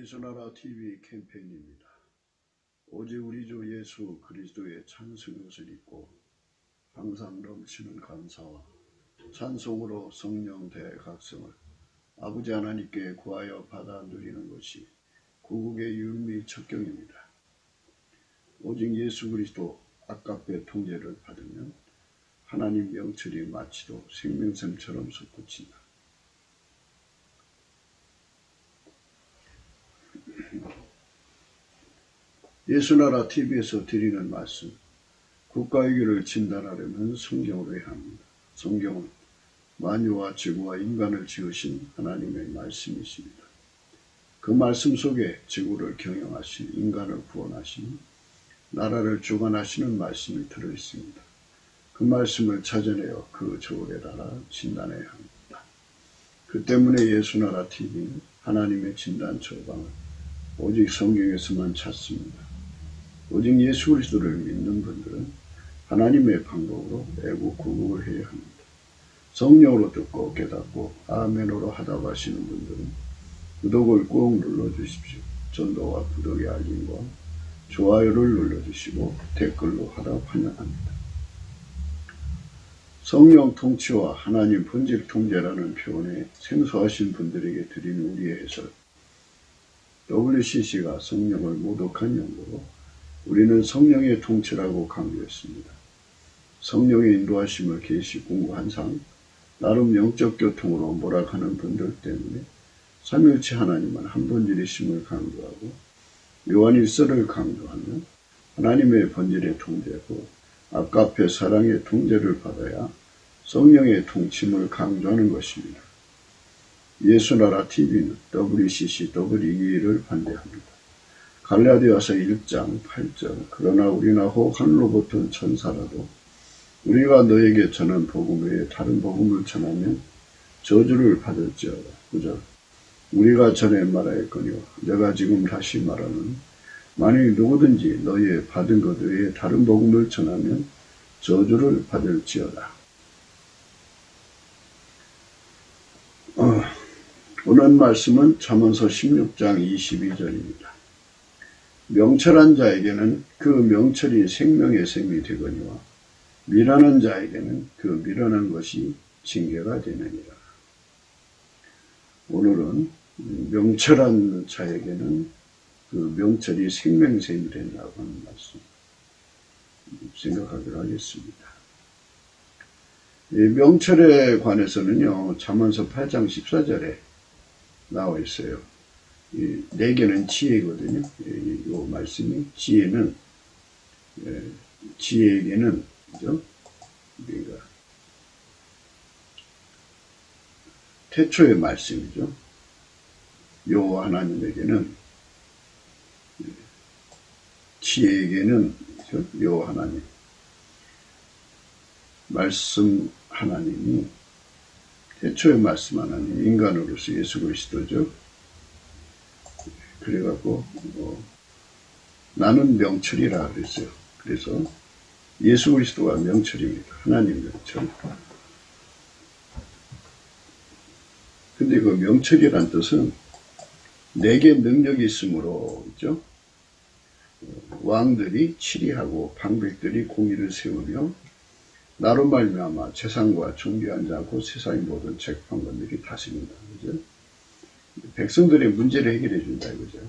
예수나라 TV 캠페인입니다. 오직 우리 주 예수 그리스도의 찬송옷을 입고 항상 넘치는 감사와 찬송으로 성령 대각성을 아버지 하나님께 구하여 받아 누리는 것이 구국의 유미 척경입니다. 오직 예수 그리스도 아깝게 통제를 받으면 하나님 명철이 마치도 생명샘처럼 솟구친다. 예수나라 TV에서 드리는 말씀, 국가위기를 진단하려면 성경으로 해야 합니다. 성경은 만유와 지구와 인간을 지으신 하나님의 말씀이십니다. 그 말씀 속에 지구를 경영하신, 인간을 구원하신, 나라를 주관하시는 말씀이 들어있습니다. 그 말씀을 찾아내어 그 저울에 달아 진단해야 합니다. 그 때문에 예수나라 TV는 하나님의 진단 처방을 오직 성경에서만 찾습니다. 오직 예수 그리스도를 믿는 분들은 하나님의 방법으로 애국 구국을 해야 합니다. 성령으로 듣고 깨닫고 아멘으로 하다고 하시는 분들은 구독을 꼭 눌러주십시오. 전도와 구독의 알림과 좋아요를 눌러주시고 댓글로 하다 환영합니다. 성령 통치와 하나님 본질 통제라는 표현에 생소하신 분들에게 드리는 우리의 해설. WCC가 성령을 모독한 연구로 우리는 성령의 통치라고 강조했습니다. 성령의 인도하심을 계시 공부한 상 나름 영적 교통으로 몰락하는 분들 때문에 삼위일체 하나님은 한 본질이심을 강조하고 요한일서를 강조하며 하나님의 본질의 통제고 아까페 사랑의 통제를 받아야 성령의 통침을 강조하는 것입니다. 예수나라 TV는 WCC WE를 반대합니다. 갈라디아서 1장 8절 그러나 우리나 혹 하늘로부터 천사라도 우리가 너에게 전한 복음 외에 다른 복음을 전하면 저주를 받을지어다. 9절 우리가 전에 말하였거니와 내가 지금 다시 말하는 만일 누구든지 너의 받은 것 외에 다른 복음을 전하면 저주를 받을지어다. 오늘 말씀은 잠언서 16장 22절입니다. 명철한 자에게는 그 명철이 생명의 샘이 되거니와 미련한 자에게는 그 미련한 것이 징계가 되느니라. 오늘은 명철한 자에게는 그 명철이 생명샘이 된다고 하는 말씀 생각하기로 하겠습니다. 이 명철에 관해서는요, 잠언서 8장 14절에 나와 있어요. 이 내게는 지혜거든요. 이 말씀이 지혜는 지혜에게는 그죠? 그러니까 태초의 말씀이죠. 여호와 하나님에게는 지혜에게는 그죠? 여호와 하나님 말씀 하나님이 태초의 말씀 하나님 인간으로서 예수 그리스도죠. 그래갖고 나는 명철이라 그랬어요. 그래서 예수 그리스도가 명철입니다. 하나님 명철. 근데 그 명철이란 뜻은 내게 능력이 있으므로 있죠. 왕들이 치리하고 방백들이 공의를 세우며 나로 말미암아 재상과 존귀한 자 곧 세상의 모든 책판관들이 다스린다. 그죠? 백성들의 문제를 해결해 준다 이거죠.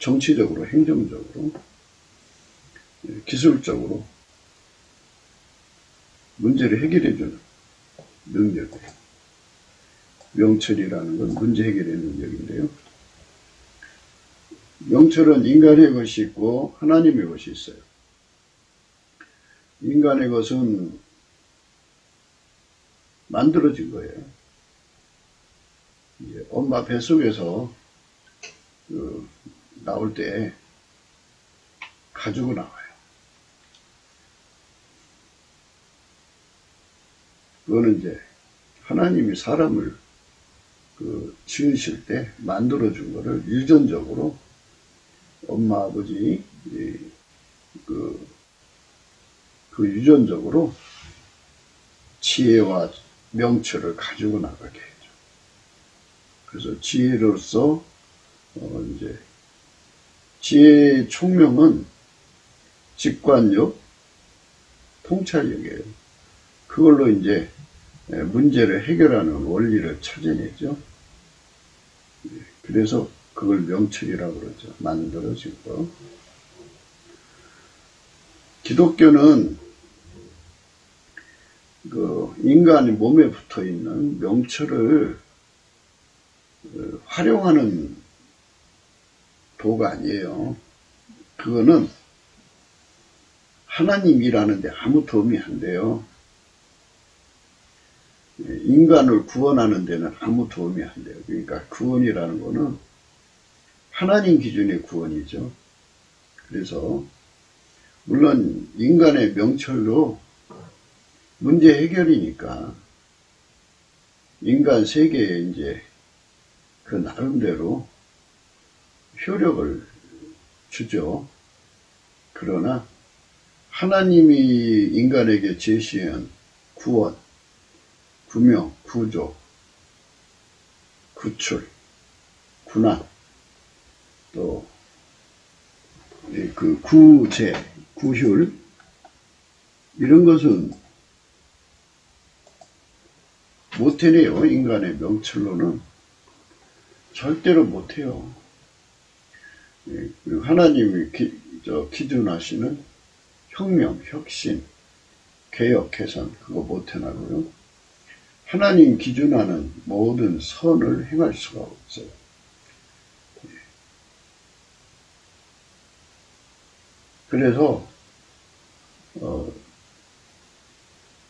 정치적으로, 행정적으로, 기술적으로 문제를 해결해 주는 능력이에요. 명철이라는 건 문제 해결의 능력인데요. 명철은 인간의 것이 있고 하나님의 것이 있어요. 인간의 것은 만들어진 거예요. 엄마 뱃속에서 나올 때 가지고 나와요. 그거는 이제 하나님이 사람을 지으실 때 만들어준 거를 유전적으로 엄마 아버지 그 유전적으로 지혜와 명철을 가지고 나가게 해요. 그래서 지혜로서 이제 지혜의 총명은 직관력, 통찰력이에요. 그걸로 이제 문제를 해결하는 원리를 찾아내죠. 그래서 그걸 명철이라고 그러죠. 만들어진 거. 기독교는 그 인간의 몸에 붙어 있는 명철을 활용하는 도가 아니에요. 그거는 하나님 일하는데 아무 도움이 안 돼요. 인간을 구원하는 데는 아무 도움이 안 돼요. 그러니까 구원이라는 거는 하나님 기준의 구원이죠. 그래서 물론 인간의 명철로 문제 해결이니까 인간 세계에 이제 그 나름대로 효력을 주죠. 그러나 하나님이 인간에게 제시한 구원, 구명, 구조, 구출, 군안, 또 그 구제, 구휼 이런 것은 못해내요. 인간의 명철로는 절대로 못해요. 하나님이 기준하시는 혁명, 혁신, 개혁, 개선 그거 못해나고요. 하나님 기준하는 모든 선을 행할 수가 없어요. 그래서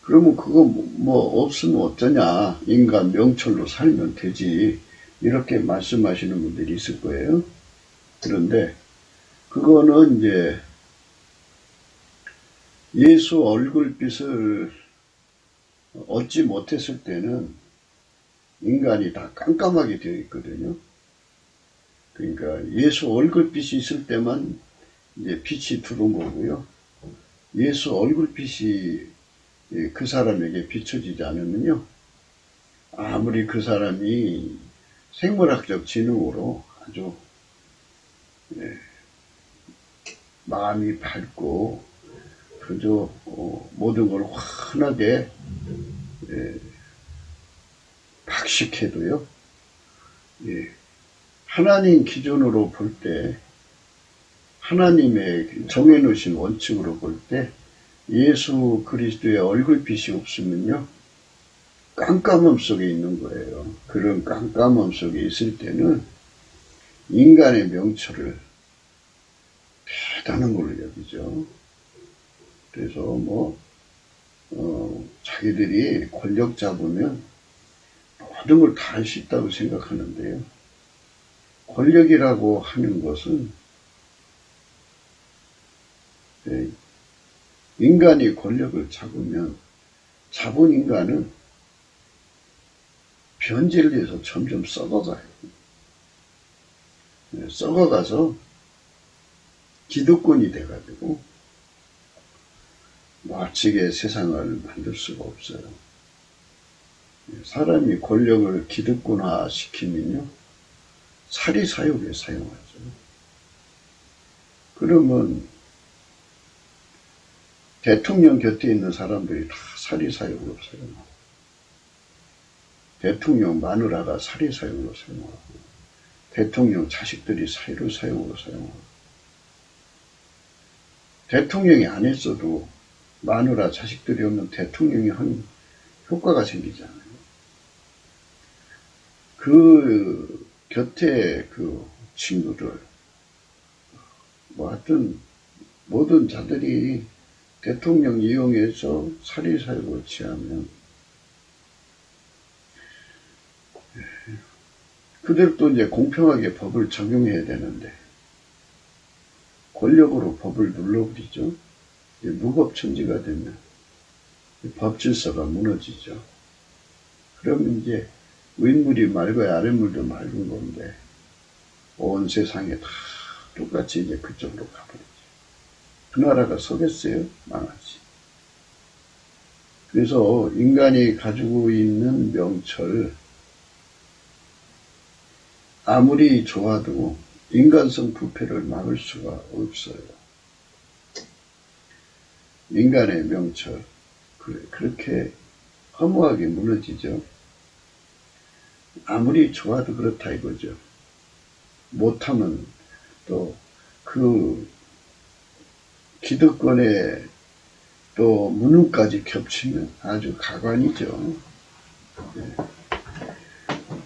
그러면 그거 뭐 없으면 어쩌냐, 인간 명철로 살면 되지, 이렇게 말씀하시는 분들이 있을 거예요. 그런데 그거는 이제 예수 얼굴빛을 얻지 못했을 때는 인간이 다 깜깜하게 되어 있거든요. 그러니까 예수 얼굴빛이 있을 때만 이제 빛이 들어온 거고요. 예수 얼굴빛이 그 사람에게 비춰지지 않으면요, 아무리 그 사람이 생물학적 지능으로 아주 마음이 밝고 그저 모든 걸 환하게 박식해도요, 하나님 기준으로 볼 때, 하나님의 정해놓으신 원칙으로 볼 때 예수 그리스도의 얼굴빛이 없으면요, 깜깜함 속에 있는 거예요. 그런 깜깜함 속에 있을 때는 인간의 명철을 대단한 걸로 여기죠. 그래서 자기들이 권력 잡으면 모든 걸 다 할 수 있다고 생각하는데요. 권력이라고 하는 것은 인간이 권력을 잡으면 잡은 인간은 변질을 해서 점점 썩어가요. 썩어가서 기득권이 돼가지고 멋지게 세상을 만들 수가 없어요. 사람이 권력을 기득권화 시키면요, 사리사욕에 사용하죠. 그러면 대통령 곁에 있는 사람들이 다 사리사욕으로 사용하고, 대통령 마누라가 사리사욕으로 사용하고, 대통령 자식들이 사리사욕으로 사용하고, 대통령이 안 했어도 마누라 자식들이 오면 대통령이 한 효과가 생기잖아요. 그 곁에 그 친구들, 하여튼 모든 자들이 대통령 이용해서 사리사욕을 취하면 그들도 이제 공평하게 법을 적용해야 되는데 권력으로 법을 눌러버리죠. 무법천지가 되면 법 질서가 무너지죠. 그러면 이제 윗물이 맑아야 아랫물도 맑은 건데 온 세상에 다 똑같이 이제 그쪽으로 가버리죠. 그 나라가 서겠어요? 망하지. 그래서 인간이 가지고 있는 명철, 아무리 좋아도 인간성 부패를 막을 수가 없어요. 인간의 명철, 그렇게 허무하게 무너지죠. 아무리 좋아도 그렇다 이거죠. 못하면 또 그 기득권에 또 무능까지 겹치면 아주 가관이죠. 네.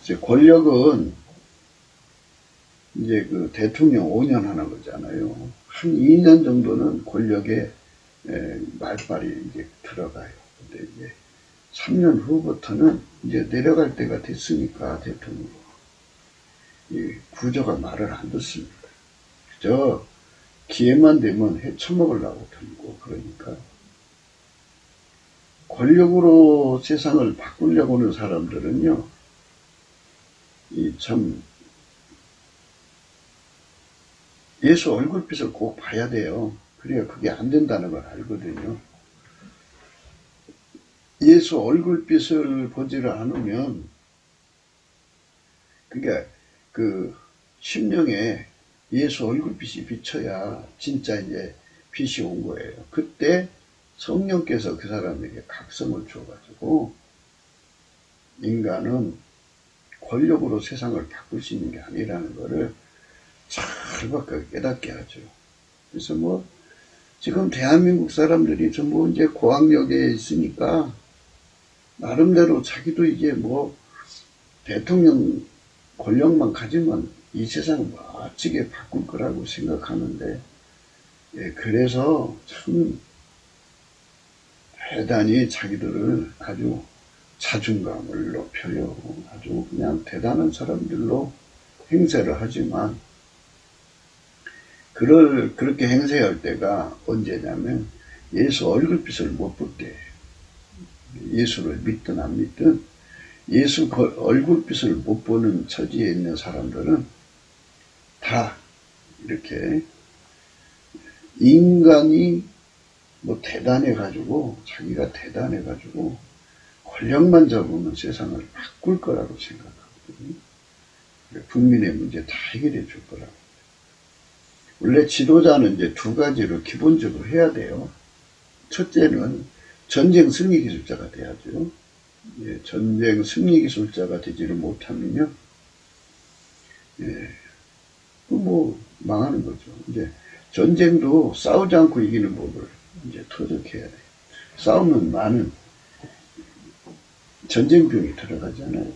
이제 권력은 이제 그 대통령 5년 하는 거잖아요. 한 2년 정도는 권력에 말빨이 이제 들어가요. 근데 이제 3년 후부터는 이제 내려갈 때가 됐으니까 대통령 이 구조가 말을 안 듣습니다. 그저 기회만 되면 헤쳐먹으려고 들고 그러니까 권력으로 세상을 바꾸려고 하는 사람들은요, 참 예수 얼굴빛을 꼭 봐야 돼요. 그래야 그게 안 된다는 걸 알거든요. 예수 얼굴빛을 보지를 않으면, 그러니까 그 심령에 예수 얼굴빛이 비쳐야 진짜 이제 빛이 온 거예요. 그때 성령께서 그 사람에게 각성을 줘가지고 인간은 권력으로 세상을 바꿀 수 있는 게 아니라는 거를 찰박하게 깨닫게 하죠. 그래서 뭐 지금 대한민국 사람들이 전부 이제 고학력에 있으니까 나름대로 자기도 이제 뭐 대통령 권력만 가지면 이 세상을 멋지게 바꿀 거라고 생각하는데, 그래서 참 대단히 자기들을 아주 자존감을 높여요. 아주 그냥 대단한 사람들로 행세를 하지만, 그렇게 행세할 때가 언제냐면 예수 얼굴빛을 못 볼 때, 예수를 믿든 안 믿든 예수 얼굴빛을 못 보는 처지에 있는 사람들은 다 이렇게 인간이 뭐 대단해가지고, 자기가 대단해가지고 권력만 잡으면 세상을 바꿀 거라고 생각하거든요. 국민의 문제 다 해결해 줄 거라고. 원래 지도자는 이제 두 가지를 기본적으로 해야 돼요. 첫째는 전쟁 승리 기술자가 돼야죠. 전쟁 승리 기술자가 되지를 못하면요, 뭐 망하는 거죠. 이제 전쟁도 싸우지 않고 이기는 법을 이제 터득해야 돼요. 싸우면 많은 전쟁병이 들어가잖아요.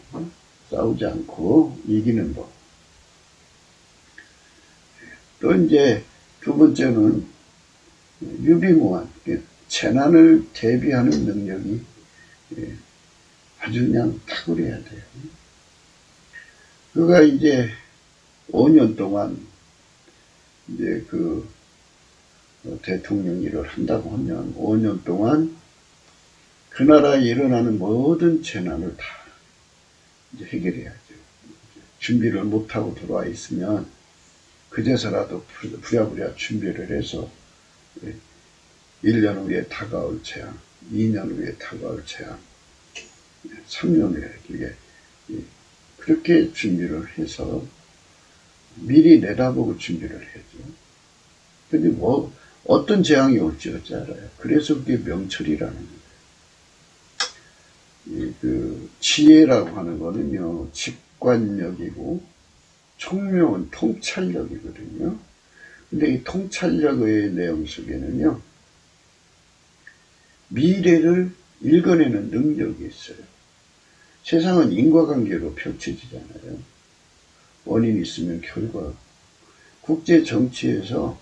싸우지 않고 이기는 법. 또 이제 두 번째는 유비무환, 재난을 대비하는 능력이 아주 그냥 탁월해야 돼요. 그가 이제 5년 동안 이제 그 대통령 일을 한다고 하면 5년 동안 그 나라에 일어나는 모든 재난을 다 이제 해결해야죠. 준비를 못하고 들어와 있으면 그제서라도 부랴부랴 준비를 해서 1년 후에 다가올 재앙, 2년 후에 다가올 재앙, 3년 후에 이게 그렇게 준비를 해서 미리 내다보고 준비를 해죠. 근데 뭐 어떤 재앙이 올지 어찌 알아요. 그래서 그게 명철이라는 거예요. 그 지혜라고 하는 거는요, 직관력이고 총명은 통찰력이거든요. 근데 이 통찰력의 내용 속에는요, 미래를 읽어내는 능력이 있어요. 세상은 인과관계로 펼쳐지잖아요. 원인이 있으면 결과. 국제 정치에서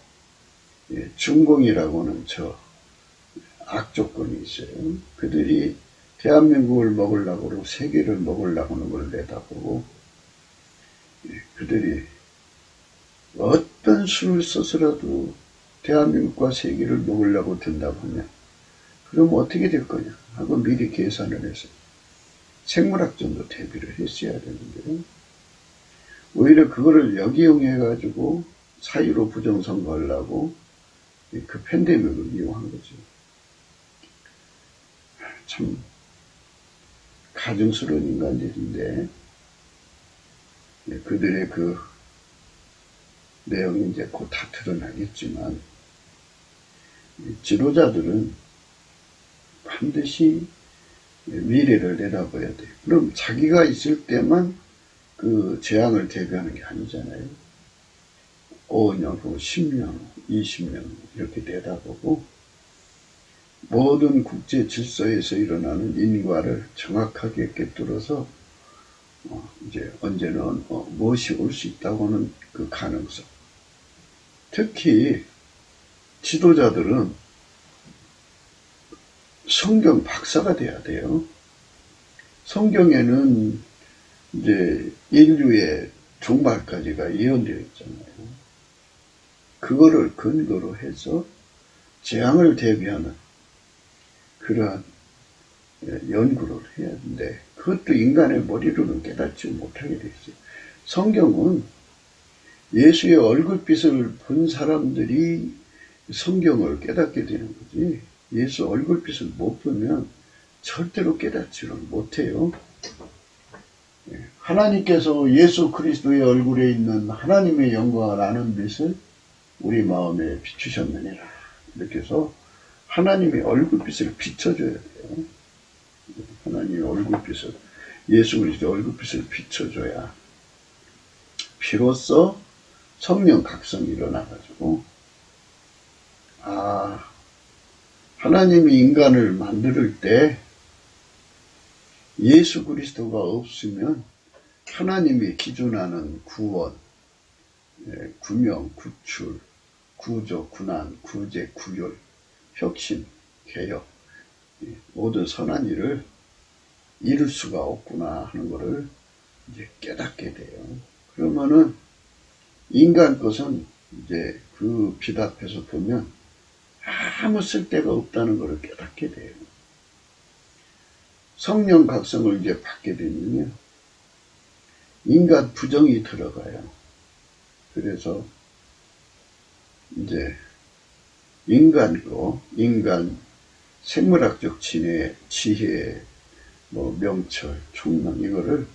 중공이라고 하는 저 악조건이 있어요. 그들이 대한민국을 먹으려고 그러고 세계를 먹으려고 하는 걸 내다보고, 그들이 어떤 수를 써서라도 대한민국과 세계를 먹으려고 든다고 하면 그럼 어떻게 될 거냐 하고 미리 계산을 해서 생물학적으로 대비를 했어야 되는데요. 오히려 그거를 역이용해 가지고 사유로 부정선거하려고 그 팬데믹을 이용한 거죠. 참 가증스러운 인간들인데, 그들의 그 내용이 이제 곧 다 드러나겠지만, 지도자들은 반드시 미래를 내다봐야 돼요. 그럼 자기가 있을 때만 그 재앙을 대비하는 게 아니잖아요. 5년 후, 10년 후, 20년 후 이렇게 내다보고 모든 국제 질서에서 일어나는 인과를 정확하게 꿰뚫어서 이제 언제는 무엇이 올 수 있다고 하는 그 가능성. 특히 지도자들은 성경 박사가 돼야 돼요. 성경에는 이제 인류의 종말까지가 예언되어 있잖아요. 그거를 근거로 해서 재앙을 대비하는 그러한 연구를 해야 하는데, 그것도 인간의 머리로는 깨닫지 못하게 돼 있어요. 성경은 예수의 얼굴빛을 본 사람들이 성경을 깨닫게 되는 거지, 예수 얼굴빛을 못 보면 절대로 깨닫지를 못해요. 하나님께서 예수 그리스도의 얼굴에 있는 하나님의 영광을 아는 빛을 우리 마음에 비추셨느니라. 이렇게 해서 하나님의 얼굴빛을 비춰줘야 돼요. 하나님의 얼굴빛을, 예수 그리스도의 얼굴빛을 비춰줘야 비로소 성령 각성이 일어나가지고, 하나님이 인간을 만들 때 예수 그리스도가 없으면 하나님이 기준하는 구원, 구명, 구출, 구조, 군안, 구제, 구율, 혁신, 개혁, 모든 선한 일을 이룰 수가 없구나 하는 것을 이제 깨닫게 돼요. 그러면은 인간 것은 이제 그 빛 앞에서 보면 아무 쓸데가 없다는 것을 깨닫게 돼요. 성령 각성을 이제 받게 되면요, 인간 부정이 들어가요. 그래서 이제 인간 생물학적 지혜, 명철, 총명, 이거를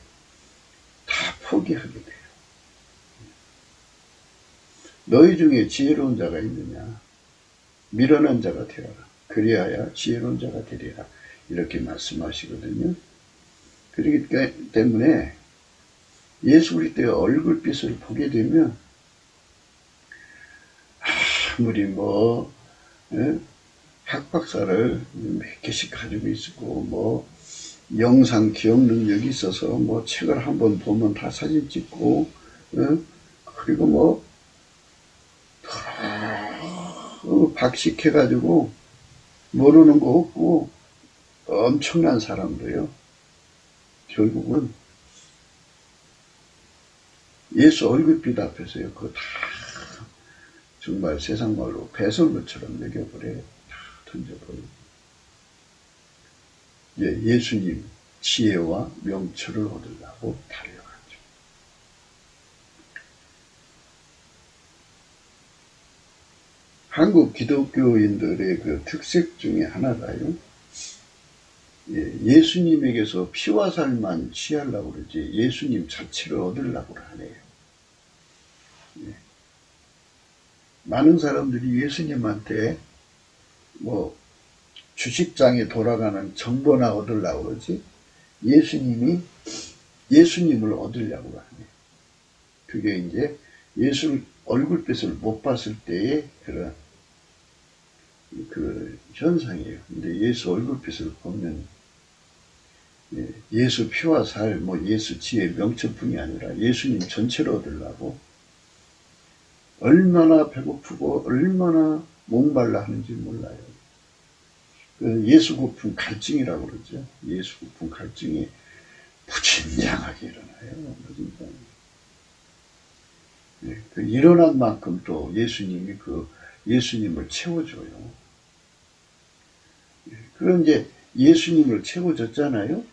다 포기하게 돼요. 너희 중에 지혜로운 자가 있느냐? 미련한 자가 되어라. 그리하여 지혜로운 자가 되리라. 이렇게 말씀하시거든요. 그렇기 때문에 예수 그리스도의 얼굴빛을 보게 되면 아무리 학박사를 몇 개씩 가지고 있고 영상 기억 능력이 있어서 책을 한번 보면 다 사진 찍고, 그리고 박식해가지고 모르는 거 없고 엄청난 사람도요, 결국은 예수 얼굴빛 앞에서요, 그거 다 정말 세상 말로 배설물처럼 먹여버려요. 다 던져버려요. 예수님 지혜와 명철을 얻으려고 달려가죠. 한국 기독교인들의 그 특색 중에 하나가요, 예수님에게서 피와 살만 취하려고 그러지 예수님 자체를 얻으려고 하네요. 많은 사람들이 예수님한테 주식장에 돌아가는 정보나 얻으려고 그러지 예수님을 얻으려고 하네. 그게 이제 예수 얼굴빛을 못 봤을 때의 그런 그 현상이에요. 근데 예수 얼굴빛을 보면 예수 피와 살, 예수 지혜, 명철뿐이 아니라 예수님 전체를 얻으려고 얼마나 배고프고 얼마나 목말라 하는지 몰라요. 그 예수 고품 갈증이라고 그러죠. 예수 고품 갈증이 무진장하게 일어나요. 무진장하게. 그 일어난 만큼 또 예수님이 예수님을 채워줘요. 그럼 이제 예수님을 채워줬잖아요.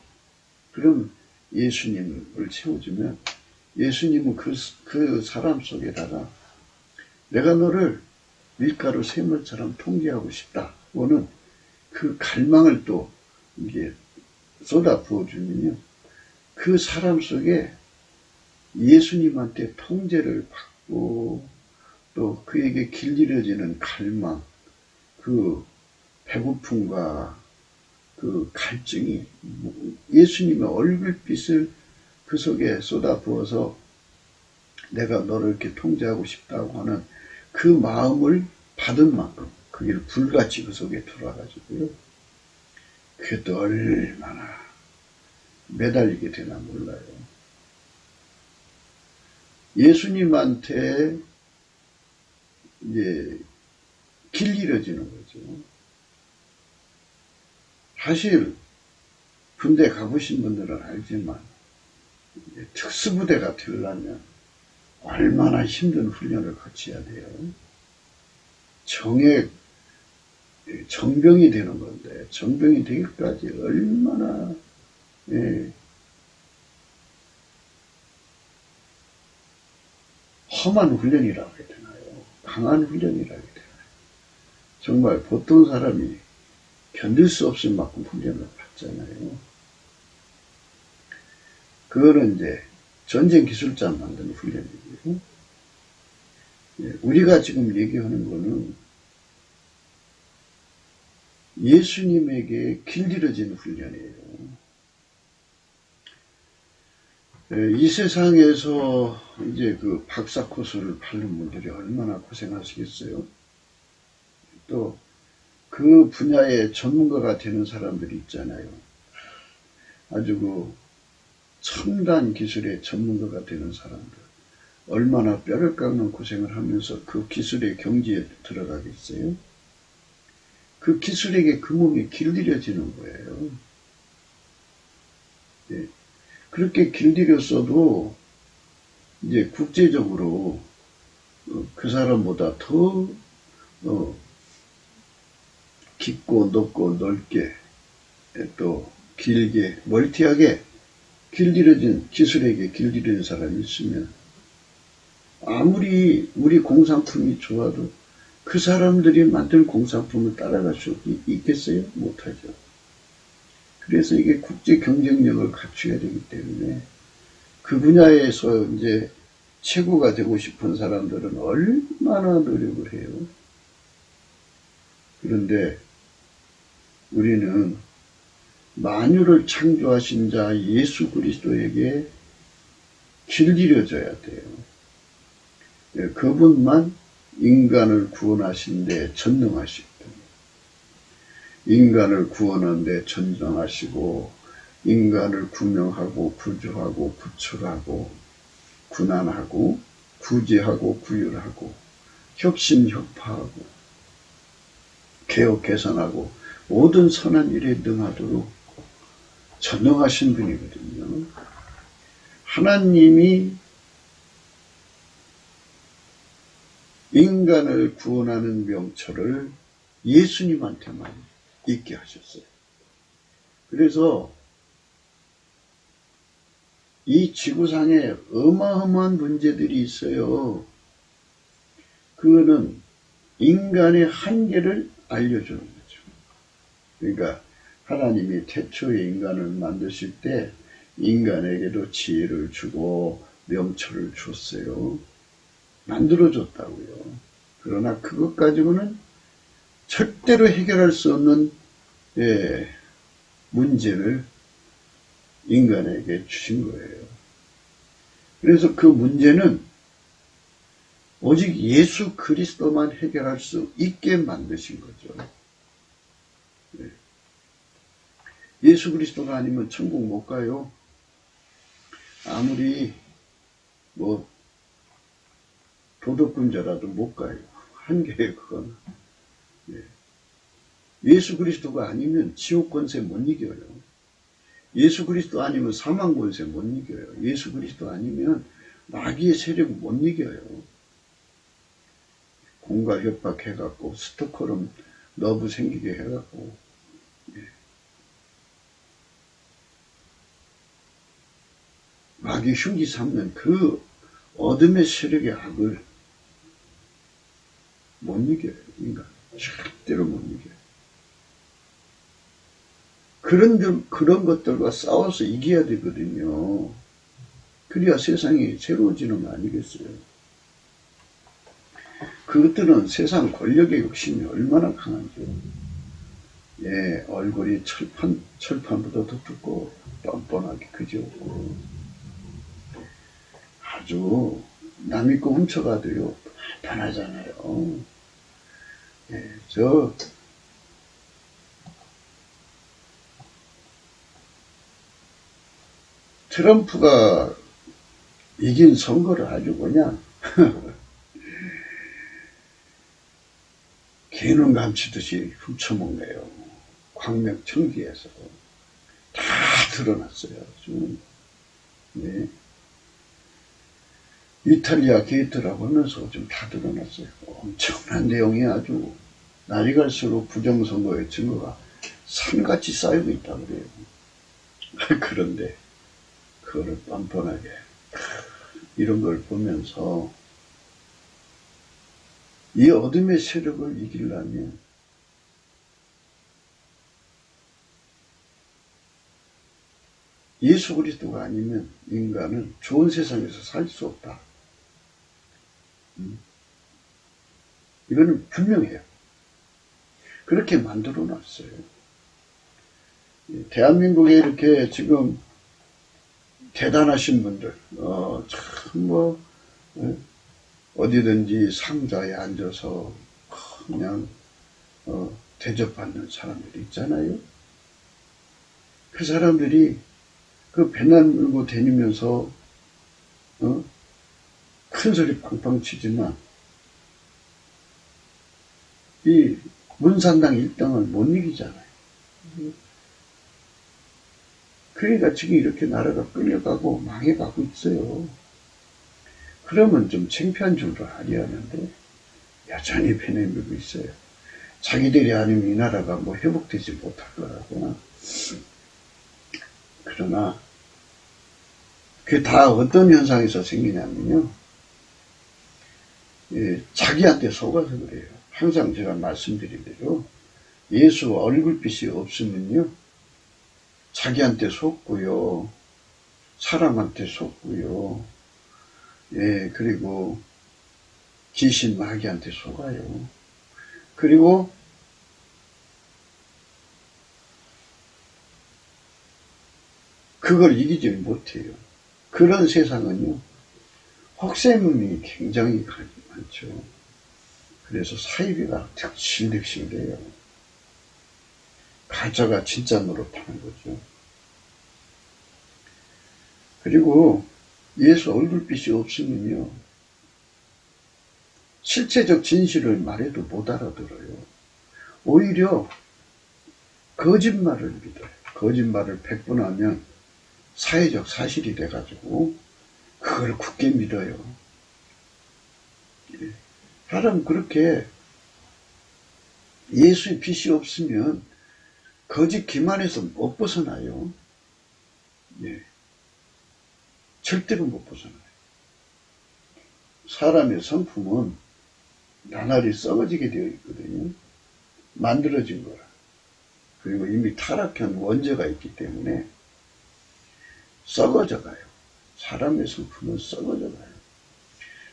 그럼 예수님을 채워주면 예수님은 그 사람 속에다가 내가 너를 밀가루 샘물처럼 통제하고 싶다고는 그 갈망을 또 이게 쏟아 부어주면요, 그 사람 속에 예수님한테 통제를 받고 또 그에게 길들여지는 갈망, 그 배고픔과 그 갈증이 예수님의 얼굴빛을 그 속에 쏟아부어서 내가 너를 이렇게 통제하고 싶다고 하는 그 마음을 받은 만큼 그게 불같이 그 속에 들어와가지고요. 그게 또 얼마나 매달리게 되나 몰라요. 예수님한테 이제 길들여지는 거죠. 사실 군대 가보신 분들은 알지만 특수부대가 되려면 얼마나 힘든 훈련을 거쳐야 돼요. 정병이 되는 건데 정병이 되기까지 얼마나 험한 훈련이라고 해야 되나요? 강한 훈련이라고 해야 되나요? 정말 보통 사람이 견딜 수 없을 만큼 훈련을 받잖아요. 그거는 이제 전쟁 기술자 만드는 훈련이고요. 우리가 지금 얘기하는 거는 예수님에게 길들여진 훈련이에요. 이 세상에서 이제 그 박사 코스를 밟는 분들이 얼마나 고생하시겠어요? 또 그 분야의 전문가가 되는 사람들이 있잖아요. 아주 그 첨단 기술의 전문가가 되는 사람들. 얼마나 뼈를 깎는 고생을 하면서 그 기술의 경지에 들어가겠어요? 그 기술에게 그 몸이 길들여지는 거예요. 그렇게 길들였어도 이제 국제적으로 그 사람보다 더 깊고 높고 넓게 또 길게 멀티하게 길들여진 기술에게 길들여진 사람이 있으면 아무리 우리 공산품이 좋아도 그 사람들이 만든 공산품을 따라갈 수 있겠어요? 못하죠. 그래서 이게 국제 경쟁력을 갖춰야 되기 때문에 그 분야에서 이제 최고가 되고 싶은 사람들은 얼마나 노력을 해요. 그런데 우리는 만유를 창조하신 자 예수 그리스도에게 길들여져야 돼요. 그분만 인간을 구원하신 데 전능하시고 인간을 구원하는 데 전능하시고 인간을 구명하고 구주하고 구출하고 군안하고 구제하고 구휼하고 혁신혁파하고 개혁 개선하고 모든 선한 일에 능하도록 전능하신 분이거든요. 하나님이 인간을 구원하는 명철을 예수님한테만 있게 하셨어요. 그래서 이 지구상에 어마어마한 문제들이 있어요. 그거는 인간의 한계를 알려주는 거죠. 그러니까 하나님이 태초에 인간을 만드실 때 인간에게도 지혜를 주고 명철을 줬어요. 만들어줬다고요. 그러나 그것 가지고는 절대로 해결할 수 없는 문제를 인간에게 주신 거예요. 그래서 그 문제는 오직 예수 그리스도만 해결할 수 있게 만드신 거죠. 예수 그리스도가 아니면 천국 못 가요. 아무리 도덕군자라도 못 가요. 한계예요, 그건. 예수 그리스도가 아니면 지옥 권세 못 이겨요. 예수 그리스도 아니면 사망 권세 못 이겨요. 예수 그리스도 아니면 마귀의 세력 못 이겨요. 공갈 협박해갖고 스토커럼 러브 생기게 해갖고 마귀 흉기 삼는 그 어둠의 세력의 악을 못 이겨요. 인간 절대로 못 이겨요. 그런 것들과 싸워서 이겨야 되거든요. 그래야 세상이 새로워지는 거 아니겠어요? 그것들은 세상 권력의 욕심이 얼마나 강한지요. 예, 얼굴이 철판보다 더 두껍고 뻔뻔하게 그지없고 아주 남의 거 훔쳐가도요 편하잖아요. 예, 트럼프가 이긴 선거를 아주 그냥 개는 감치듯이 훔쳐먹네요. 광명청기에서 다 드러났어요. 지금. 네. 이탈리아 게이트라고 하면서 좀 다 드러났어요. 엄청난 내용이 아주 날이 갈수록 부정선거의 증거가 산같이 쌓이고 있다 그래요. 그런데 그거를 뻔뻔하게 이런 걸 보면서 이 어둠의 세력을 이기려면 예수 그리스도가 아니면 인간은 좋은 세상에서 살 수 없다. 이거는 분명해요. 그렇게 만들어 놨어요. 대한민국에 이렇게 지금 대단하신 분들, 어디든지 상자에 앉아서 그냥, 대접받는 사람들이 있잖아요. 그 사람들이 그 배낭 물고 다니면서, 큰 소리 팡팡 치지만, 이 문산당 1등을 못 이기잖아요. 그러니까 지금 이렇게 나라가 끌려가고 망해가고 있어요. 그러면 좀 창피한 줄도 알아야 하는데 여전히 배내밀고 있어요. 자기들이 아니면 이 나라가 뭐 회복되지 못할 거라거나. 그러나 그게 다 어떤 현상에서 생기냐면요. 자기한테 속아서 그래요. 항상 제가 말씀드린 대로 예수 얼굴빛이 없으면요. 자기한테 속고요. 사람한테 속고요. 예, 그리고 귀신 마귀한테 속아요. 그리고 그걸 이기지 못해요. 그런 세상은요. 혹세무민이 굉장히 많죠. 그래서 사이비가 득실득실해요. 가짜가 진짜 노릇하는 거죠. 그리고 예수 얼굴빛이 없으면요. 실체적 진실을 말해도 못 알아들어요. 오히려 거짓말을 믿어요. 거짓말을 100번 하면 사회적 사실이 돼가지고 그걸 굳게 믿어요. 사람 그렇게 예수의 빛이 없으면 거짓 기만에서 못 벗어나요. 예. 절대로 못 벗어나요. 사람의 성품은 나날이 썩어지게 되어 있거든요. 만들어진 거라. 그리고 이미 타락한 원죄가 있기 때문에 썩어져 가요. 사람의 성품은 썩어져 가요.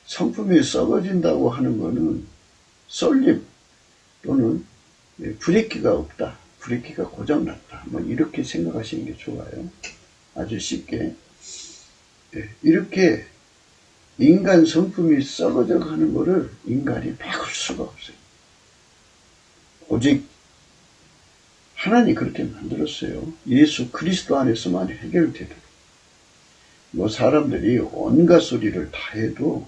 성품이 썩어진다고 하는 거는 썰림 또는 브레이크가 없다. 브레이크가 고장났다. 뭐 이렇게 생각하시는 게 좋아요. 아주 쉽게. 이렇게 인간 성품이 썩어져 가는 거를 인간이 바꿀 수가 없어요. 오직 하나님이 그렇게 만들었어요. 예수 그리스도 안에서만 해결되도록. 뭐 사람들이 온갖 소리를 다 해도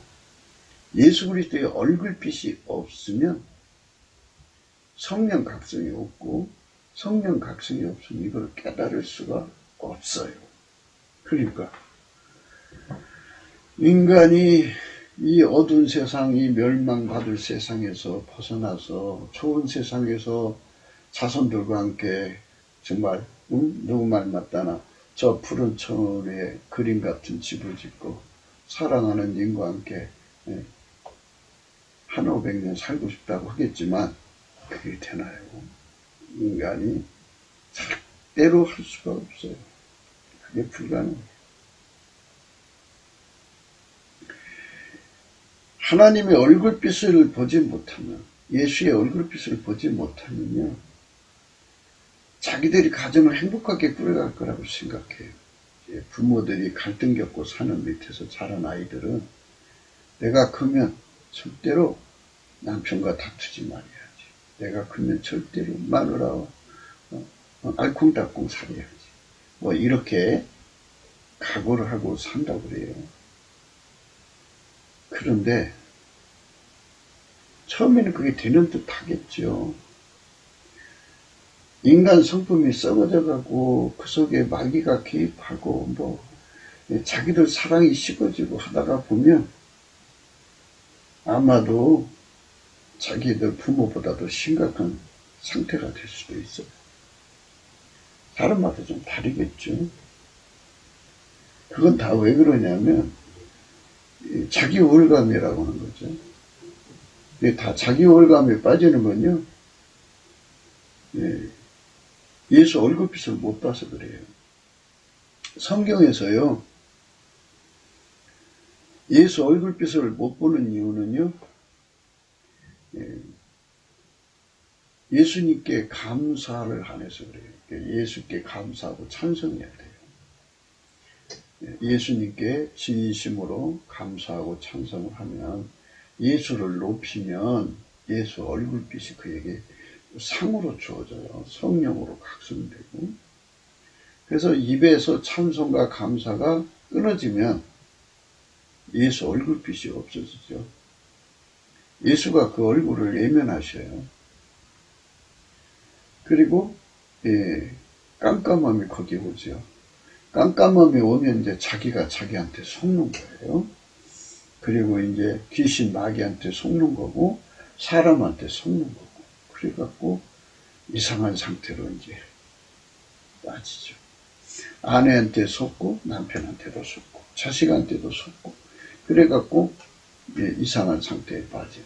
예수 그리스도의 얼굴빛이 없으면 성령 각성이 없고 성령 각성이 없으면 이걸 깨달을 수가 없어요. 그러니까 인간이 이 어두운 세상, 이 멸망받을 세상에서 벗어나서 좋은 세상에서 자손들과 함께 정말 누구 말 맞다나 저 푸른 천에 그림 같은 집을 짓고 사랑하는 님과 함께 한 500년 살고 싶다고 하겠지만 그게 되나요? 인간이 절대로 할 수가 없어요. 그게 불가능해요. 하나님의 얼굴빛을 보지 못하면, 예수의 얼굴빛을 보지 못하면요, 자기들이 가정을 행복하게 꾸려갈 거라고 생각해요. 부모들이 갈등 겪고 사는 밑에서 자란 아이들은 내가 크면 절대로 남편과 다투지 말아야지. 내가 크면 절대로 마누라와 알콩달콩 살아야지. 뭐 이렇게 각오를 하고 산다고 그래요. 그런데 처음에는 그게 되는 듯 하겠죠. 인간 성품이 썩어져 가고 그 속에 마귀가 개입하고 뭐 자기들 사랑이 식어지고 하다가 보면 아마도 자기들 부모보다도 심각한 상태가 될 수도 있어요. 사람마다 좀 다르겠죠. 그건 다 왜 그러냐면 자기 우월감이라고 하는 거죠. 다 자기 우월감에 빠지는 건요, 예수 얼굴빛을 못 봐서 그래요. 성경에서요, 예수 얼굴빛을 못 보는 이유는요, 예수님께 감사를 안 해서 그래요. 예수께 감사하고 찬송해야 돼요. 예수님께 진심으로 감사하고 찬송을 하면, 예수를 높이면 예수 얼굴빛이 그에게 상으로 주어져요. 성령으로 각성되고. 그래서 입에서 찬송과 감사가 끊어지면 예수 얼굴빛이 없어지죠. 예수가 그 얼굴을 외면하셔요. 그리고 깜깜함이 거기 오죠. 깜깜함이 오면 이제 자기가 자기한테 속는 거예요. 그리고 이제 귀신 마귀한테 속는 거고 사람한테 속는 거고, 그래갖고 이상한 상태로 이제 빠지죠. 아내한테 속고 남편한테도 속고 자식한테도 속고, 그래갖고 이상한 상태에 빠지는 거죠.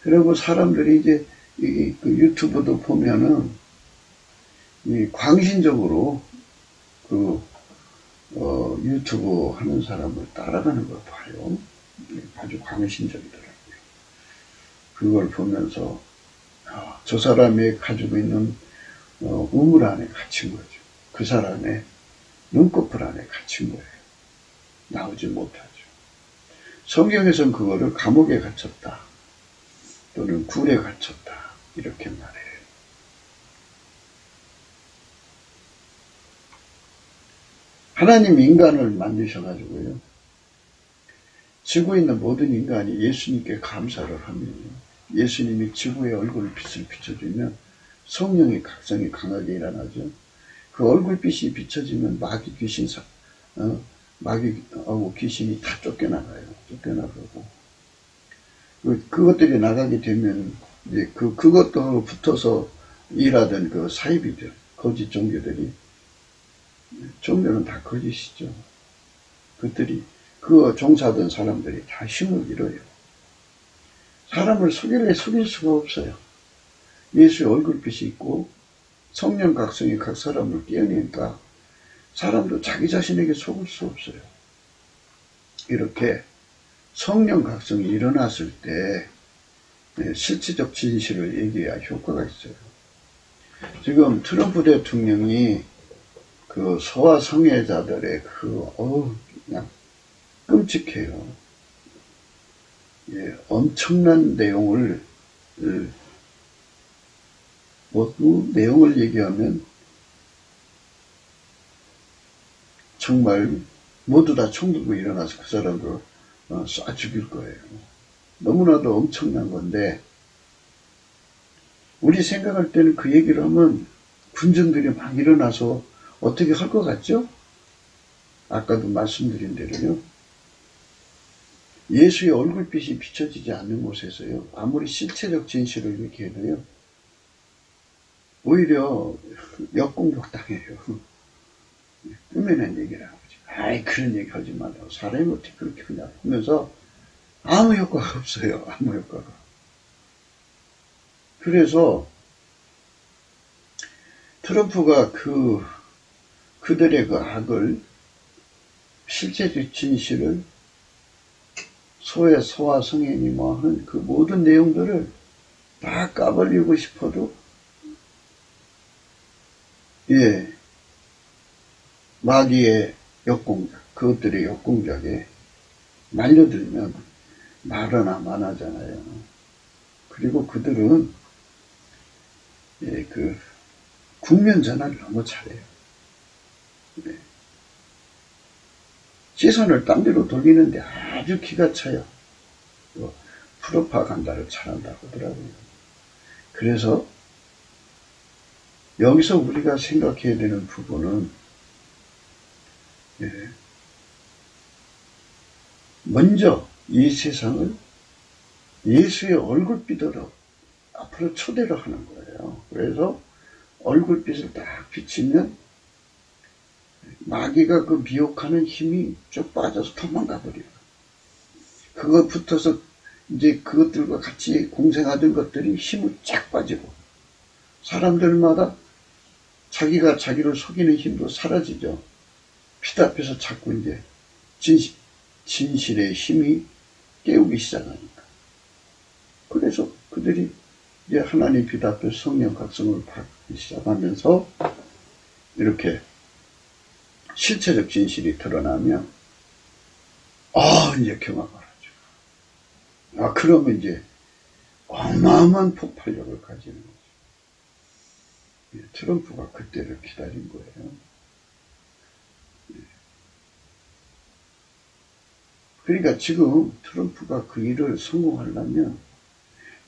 그리고 사람들이 이제 그 유튜브도 보면은 광신적으로 유튜브 하는 사람을 따라가는 걸 봐요. 아주 광신적이더라고요. 그걸 보면서 저 사람이 가지고 있는 우물 안에 갇힌 거죠. 그 사람의 눈꺼풀 안에 갇힌 거예요. 나오지 못하죠. 성경에서는 그거를 감옥에 갇혔다 또는 굴에 갇혔다 이렇게 말해요. 하나님 인간을 만드셔가지고요, 지구에 있는 모든 인간이 예수님께 감사를 하면요, 예수님이 지구의 얼굴빛을 비춰주면 성령의 각성이 강하게 일어나죠. 그 얼굴빛이 비춰지면 마귀하고 귀신이 다 쫓겨나가요. 쫓겨나가고, 그것들이 나가게 되면 이제 그것도 붙어서 일하던 그 사이비들, 거짓 종교들이, 종교는 다 거짓이죠. 그것들이, 종사하던 사람들이 다 힘을 잃어요. 사람을 속일 수가 없어요. 예수의 얼굴빛이 있고 성령 각성이 각 사람을 깨어내니까 사람도 자기 자신에게 속을 수 없어요. 이렇게 성령 각성이 일어났을 때 실체적 진실을 얘기해야 효과가 있어요. 지금 트럼프 대통령이 그 소아 성애자들의 그냥 끔찍해요. 엄청난 내용을 내용을 얘기하면 정말 모두 다 총 들고 일어나서 그 사람을 쏴 죽일 거예요. 너무나도 엄청난 건데, 우리 생각할 때는 그 얘기를 하면 군중들이 막 일어나서 어떻게 할 것 같죠? 아까도 말씀드린 대로요, 예수의 얼굴빛이 비춰지지 않는 곳에서요, 아무리 실체적 진실을 얘기해도요, 오히려 역공격당해요. 꾸며낸 얘기를 하고, 아이 그런 얘기 하지 말라고, 사람이 어떻게 그렇게 그냥 하면서 아무 효과가 없어요. 아무 효과가. 그래서 트럼프가 그들의 그 악을, 실제적 진실을 소의 소와 성인이 뭐 하는 그 모든 내용들을 다 까버리고 싶어도, 예, 마귀의 역공작, 그것들의 역공작에 말려들면 말하나 마나잖아요. 그리고 그들은, 예, 그, 국면 전환을 너무 잘해요. 예. 시선을 딴 데로 돌리는데 아주 기가 차요. 프로파간다를 잘한다고 하더라고요. 그래서 여기서 우리가 생각해야 되는 부분은, 예, 먼저 이 세상을 예수의 얼굴빛으로 앞으로 초대를 하는 거예요. 그래서 얼굴빛을 딱 비치면 마귀가 그 미혹하는 힘이 쭉 빠져서 도망가 버려요. 그거 붙어서 이제 그것들과 같이 공생하던 것들이 힘이 쫙 빠지고, 사람들마다 자기가 자기를 속이는 힘도 사라지죠. 피답해서 자꾸 이제 진실의 힘이 깨우기 시작하니까. 그래서 그들이 이제 하나님 피답해 성령 각성을 받기 시작하면서 이렇게 실체적 진실이 드러나면, 이제 경악을 하죠. 그러면 이제 어마어마한 폭발력을 가지는 거죠. 트럼프가 그때를 기다린 거예요. 그러니까 지금 트럼프가 그 일을 성공하려면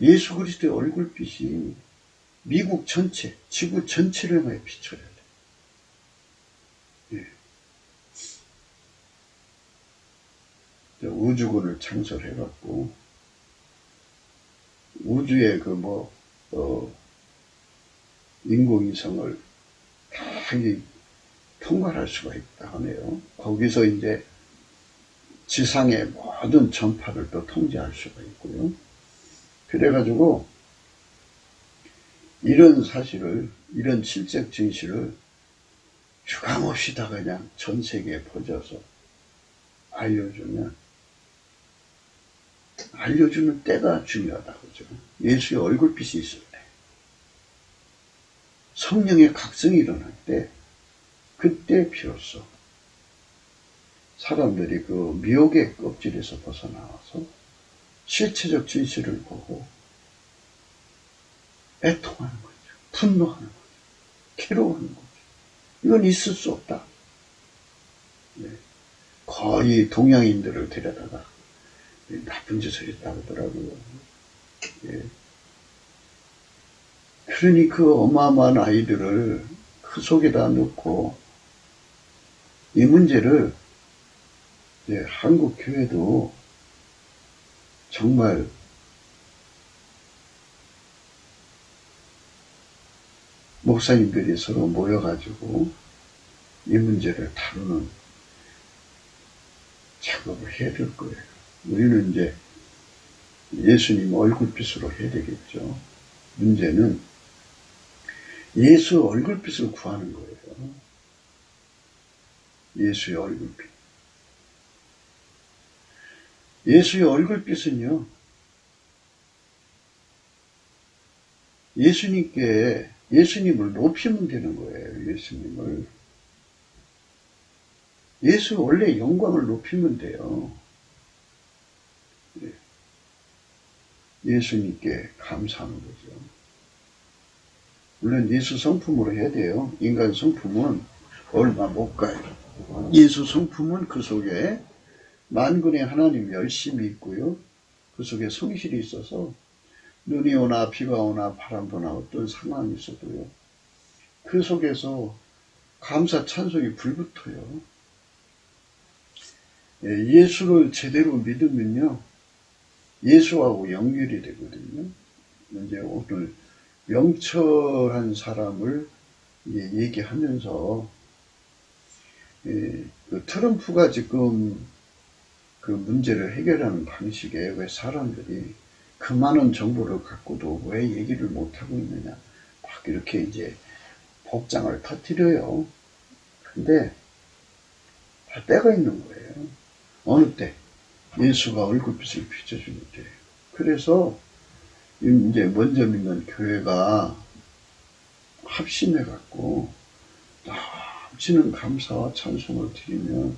예수 그리스도의 얼굴빛이 미국 전체, 지구 전체를 많이 비춰야 돼. 우주군을 창설해갖고 우주의 인공위성을 다 통과할 수가 있다 하네요. 거기서 이제 지상의 모든 전파를 또 통제할 수가 있고요. 그래가지고 이런 사실을, 이런 실적 진실을 주감없이 다 그냥 전 세계에 퍼져서 알려주는 때가 중요하다고 그죠. 예수의 얼굴빛이 있을 때, 성령의 각성이 일어날 때, 그때 비로소 사람들이 그 미혹의 껍질에서 벗어나와서 실체적 진실을 보고 애통하는 거죠. 분노하는 거죠. 괴로워하는 거죠. 이건 있을 수 없다. 네. 거의 동양인들을 데려다가 나쁜 짓을 했다고 하더라고요. 예. 그러니 그 어마어마한 아이들을 그 속에다 넣고 이 문제를, 예, 한국 교회도 정말 목사님들이 서로 모여가지고 이 문제를 다루는 작업을 해야 될 거예요. 우리는 이제 예수님 얼굴빛으로 해야 되겠죠. 문제는 예수 얼굴빛을 구하는 거예요. 예수의 얼굴빛. 예수의 얼굴빛은요, 예수님을 높이면 되는 거예요. 예수 원래 영광을 높이면 돼요. 예수님께 감사하는 거죠. 물론 예수 성품으로 해야 돼요. 인간 성품은 얼마 못 가요. 예수 성품은 그 속에 만군의 하나님 열심이 있고요. 그 속에 성실이 있어서 눈이 오나 비가 오나 바람 부나 어떤 상황이 있어도요, 그 속에서 감사 찬송이 불붙어요. 예수를 제대로 믿으면요, 예수하고 연결이 되거든요. 이제 오늘 영철한 사람을 얘기하면서, 그 트럼프가 지금 그 문제를 해결하는 방식에 왜 사람들이 그 많은 정보를 갖고도 왜 얘기를 못하고 있느냐, 막 이렇게 이제 복장을 터뜨려요. 근데 다 때가 있는 거예요. 어느 때? 예수가 얼굴빛을 비춰주는 때예요. 그래서 이제 먼저 믿는 교회가 합심해갖고 넘치는 감사와 찬송을 드리면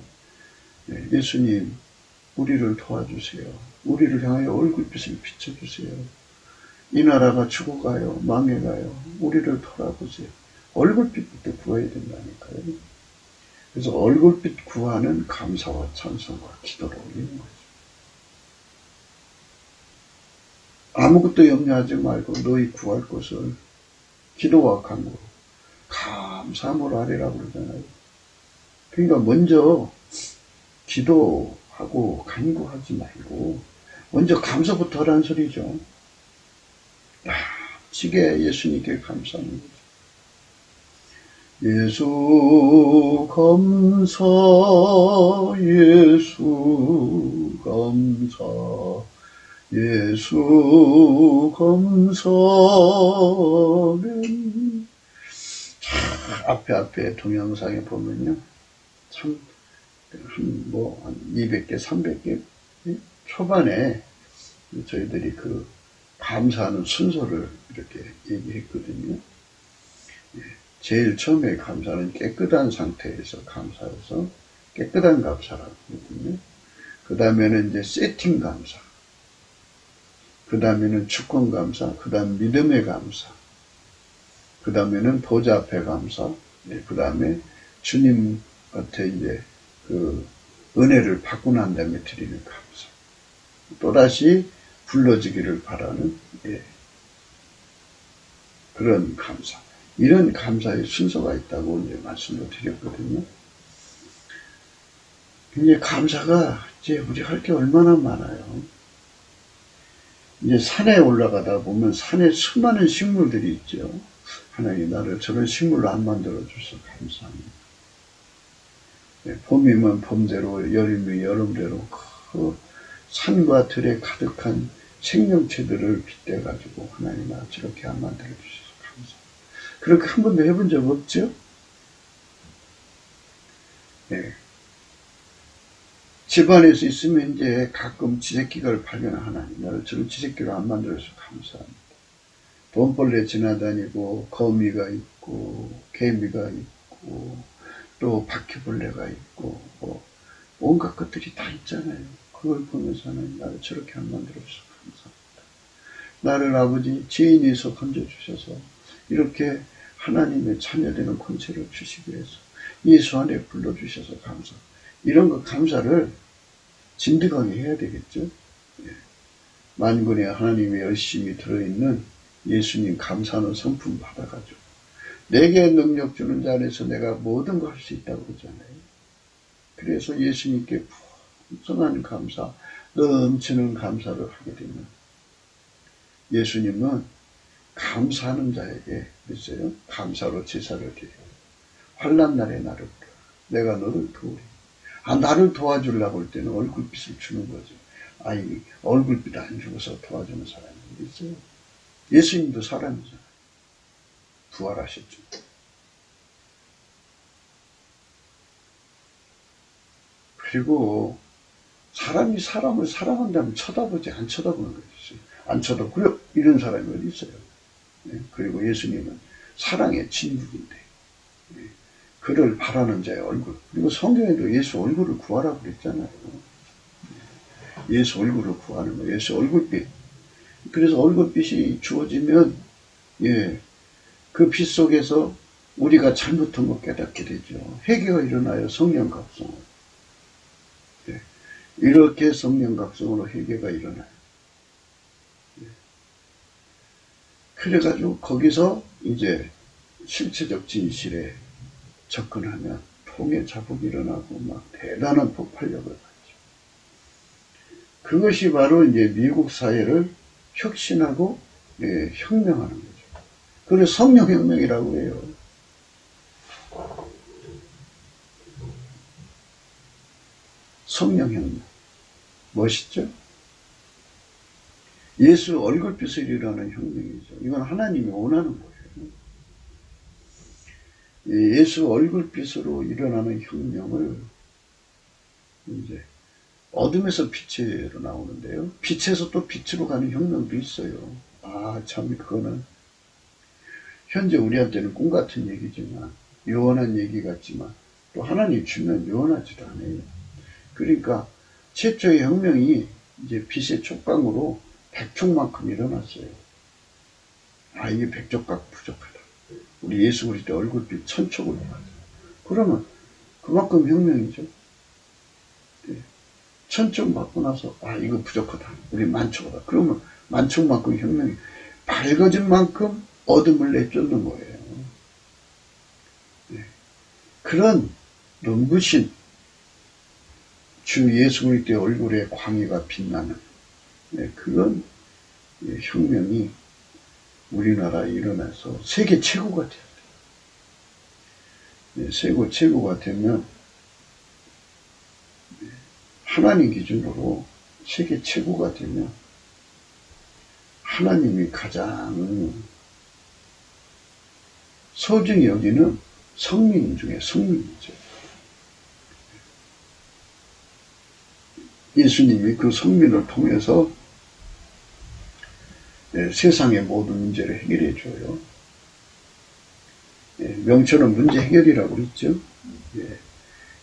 예수님 우리를 도와주세요. 우리를 향하여 얼굴빛을 비춰주세요. 이 나라가 죽어가요. 망해가요. 우리를 돌아보세요. 얼굴빛부터 구해야 된다니까요. 그래서 얼굴빛 구하는 감사와 찬송과 기도를 올리는 거죠. 아무것도 염려하지 말고 너희 구할 것을 기도와 간구로 감사함으로 하리라고 그러잖아요. 그러니까 먼저 기도하고 간구하지 말고 먼저 감사부터 하라는 소리죠. 지게 예수님께 감사하는 거죠. 예수 감사, 예수 감사, 예수 감사는 앞에 동영상에 보면요. 참, 한 200개, 300개 초반에 저희들이 그 감사하는 순서를 이렇게 얘기했거든요. 제일 처음에 감사는 깨끗한 상태에서 감사해서 깨끗한 감사라고 하거든요. 그 다음에는 이제 세팅 감사. 그 다음에는 주권 감사. 그 다음 믿음의 감사. 그 다음에는 보좌 앞에 감사. 그 다음에 주님한테 이제 그 은혜를 받고 난 다음에 드리는 감사. 또다시 불러지기를 바라는 그런 감사. 이런 감사의 순서가 있다고 이제 말씀을 드렸거든요. 이제 감사가 이제 우리 할 게 얼마나 많아요. 이제 산에 올라가다 보면 산에 수많은 식물들이 있죠. 하나님 나를 저런 식물로 안 만들어줘서 감사합니다. 봄이면 봄대로, 여름이면 여름대로 그 산과 들에 가득한 생명체들을 빗대가지고 하나님 나를 저렇게 안 만들어주셔서 감사합니다. 그렇게 한 번도 해본 적 없죠? 네. 집안에서 있으면 이제 가끔 지새끼를 발견한 하나님 나를 저런 지새끼를 안 만들어서 감사합니다. 돈벌레 지나다니고 거미가 있고 개미가 있고 또 바퀴벌레가 있고 뭐 온갖 것들이 다 있잖아요. 그걸 보면서 하나님 나를 저렇게 안 만들어서 감사합니다. 나를 아버지 지인에서 건져주셔서 이렇게 하나님의 자녀되는 권세를 주시기 위해서 예수 안에 불러주셔서 감사. 이런 거 감사를 진득하게 해야 되겠죠. 만군의 하나님의 열심히 들어있는 예수님 감사하는 성품 받아가지고 내게 능력 주는 자 안에서 내가 모든 걸 할 수 있다고 그러잖아요. 그래서 예수님께 풍성한 감사, 넘치는 감사를 하게 되면 예수님은 감사하는 자에게 글쎄요 감사로 제사를 드려요. 환난 날에 나를 부르라. 내가 너를 도우리. 나를 도와주려고 할 때는 얼굴빛을 주는 거죠. 얼굴빛 안 주고서 도와주는 사람이 있어요. 예수님도 사람이잖아요. 부활하셨죠. 그리고 사람이 사람을 사랑한다면 쳐다보지 안 쳐다보는 거죠. 안 쳐다보고요. 이런 사람이 어디 있어요. 그리고 예수님은 사랑의 진국인데 그를 바라는 자의 얼굴. 그리고 성경에도 예수 얼굴을 구하라고 그랬잖아요. 예수 얼굴을 구하는 거예요. 예수 얼굴빛. 그래서 얼굴빛이 주어지면 그 빛 속에서 우리가 잘못한 거 깨닫게 되죠. 회개가 일어나요. 성령 각성으로. 이렇게 성령 각성으로 회개가 일어나요. 그래가지고 거기서 이제 실체적 진실에 접근하면 통해 자복이 일어나고 막 대단한 폭발력을 갖죠. 그것이 바로 이제 미국 사회를 혁신하고 혁명하는 거죠. 그래서 성령혁명이라고 해요. 성령혁명. 멋있죠? 예수 얼굴빛을 일어나는 혁명이죠. 이건 하나님이 원하는 거예요. 예수 얼굴빛으로 일어나는 혁명을 이제 어둠에서 빛으로 나오는데요. 빛에서 또 빛으로 가는 혁명도 있어요. 아, 참, 그거는 현재 우리한테는 꿈 같은 얘기지만, 요원한 얘기 같지만, 또 하나님 주면 요원하지도 않아요. 그러니까 최초의 혁명이 이제 빛의 촉광으로 백촉만큼 일어났어요. 아, 이게 백촉각 부족하다. 우리 예수 그리스도 얼굴빛 천촉으로 가죠. 그러면 그만큼 혁명이죠. 네. 천촉 받고 나서 아, 이거 부족하다. 우리 만촉하다. 그러면 만촉만큼 혁명이 밝아진 만큼 어둠을 내쫓는 거예요. 네. 그런 눈부신 주 예수 그리스도의 얼굴에 광의가 빛나는 그런 혁명이 우리나라에 일어나서 세계 최고가 돼야 돼요. 세계 최고가 되면 하나님 기준으로 세계 최고가 되면 하나님이 가장 소중히 여기는 성민 중에 성민이죠. 예수님이 그 성민을 통해서 세상의 모든 문제를 해결해 줘요. 명철은 문제 해결이라고 그랬죠.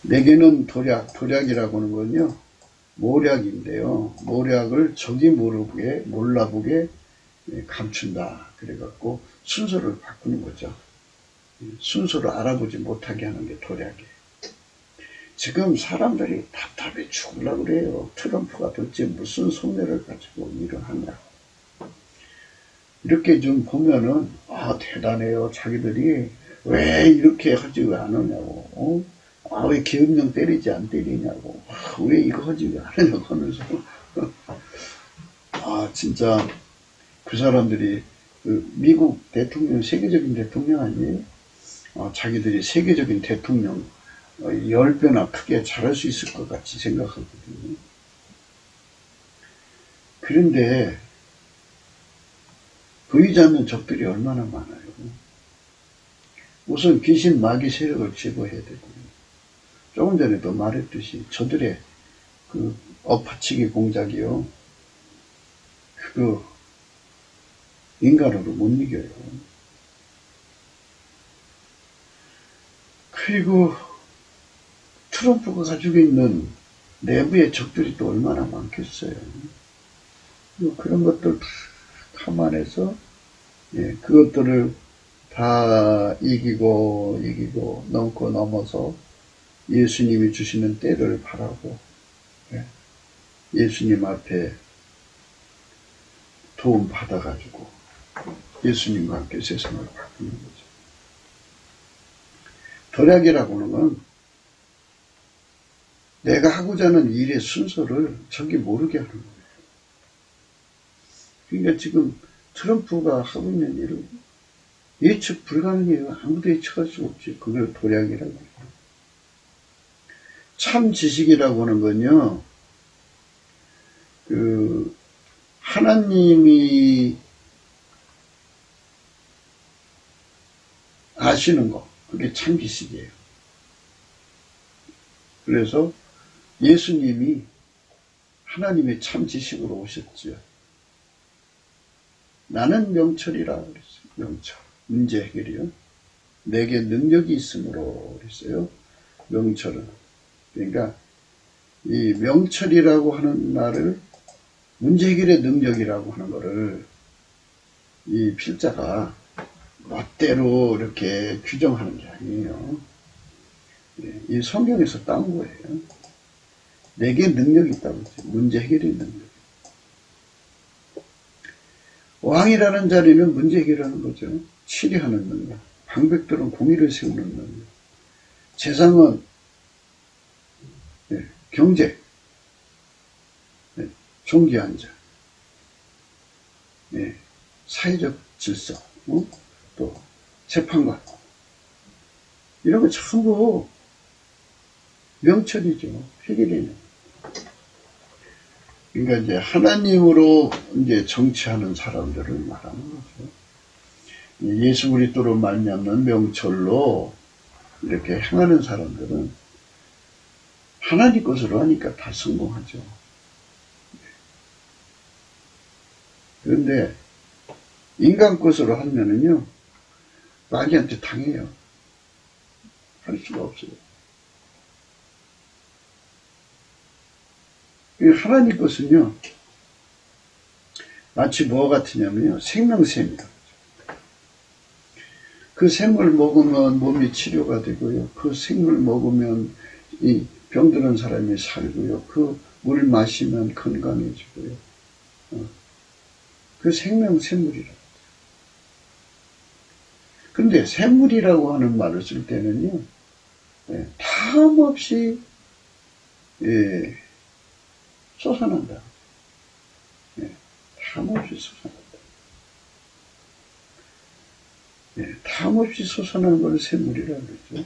내게는 도략이라고 하는 건요, 모략인데요. 모략을 적이 몰라보게 감춘다. 그래갖고 순서를 바꾸는 거죠. 순서를 알아보지 못하게 하는 게 도략이에요. 지금 사람들이 답답해 죽으려고 그래요. 트럼프가 도대체 무슨 속내를 가지고 일을 하냐. 이렇게 좀 보면은, 아, 대단해요. 자기들이 왜 이렇게 하지 왜 안 하냐고. 아, 왜 계엄령 때리지 안 때리냐고. 아, 왜 이거 하지 왜 안 하냐고 하면서. 아, 진짜 그 사람들이 그 미국 대통령, 세계적인 대통령 아니에요? 자기들이 세계적인 대통령 10배나 크게 잘할 수 있을 것 같이 생각하거든요. 그런데 보이지 않는 적들이 얼마나 많아요. 우선 귀신 마귀 세력을 제거해야 되고요. 조금 전에도 말했듯이 저들의 그 엎어치기 공작이요. 그거 인간으로 못 이겨요. 그리고 트럼프가 가지고 있는 내부의 적들이 또 얼마나 많겠어요. 그런 것들 다 감안해서 그것들을 다 이기고 넘고 넘어서 예수님이 주시는 때를 바라고 예수님 앞에 도움 받아가지고 예수님과 함께 세상을 바꾸는 거죠. 도략이라고 하는 건 내가 하고자 하는 일의 순서를 적이 모르게 하는 거예요. 그러니까 지금 트럼프가 하고 있는 일은 예측 불가능해요. 아무도 예측할 수 없지. 그걸 도략이라고 해요. 참 지식이라고 하는 건요, 하나님이 아시는 거, 그게 참 지식이에요. 그래서 예수님이 하나님의 참 지식으로 오셨죠. 나는 명철이라 그랬어요. 명철. 문제 해결이요. 내게 능력이 있으므로 그랬어요. 명철은. 그러니까 이 명철이라고 하는 말을 문제 해결의 능력이라고 하는 거를 이 필자가 멋대로 이렇게 규정하는 게 아니에요. 이 성경에서 따온 거예요. 내게 능력이 있다고 했죠. 문제 해결의 능력. 왕이라는 자리는 문제 해결하는 거죠. 치리하는 능력. 방백들은 공의를 세우는 능력. 재상은 경제, 종기한 자, 사회적 질서, 또 재판관, 이런 거 전부 명철이죠. 해결이는. 그러니까 이제 하나님으로 이제 정치하는 사람들을 말하는 거죠. 예수 그리스도로 말미암는 명철로 이렇게 행하는 사람들은 하나님 것으로 하니까 다 성공하죠. 그런데 인간 것으로 하면은요, 마귀한테 당해요. 할 수가 없어요. 하나님 것은요, 마치 뭐 같으냐면요, 생명샘이다. 그 샘을 먹으면 몸이 치료가 되고요. 그 생물 먹으면 이 병드는 사람이 살고요. 그 물 마시면 건강해지고요. 그 생명샘물이라고. 근데 샘물이라고 하는 말을 쓸 때는요, 탐없이 솟아난다. 탐없이 솟아난다. 탐없이 솟아나는 걸 샘물이라고 그러죠.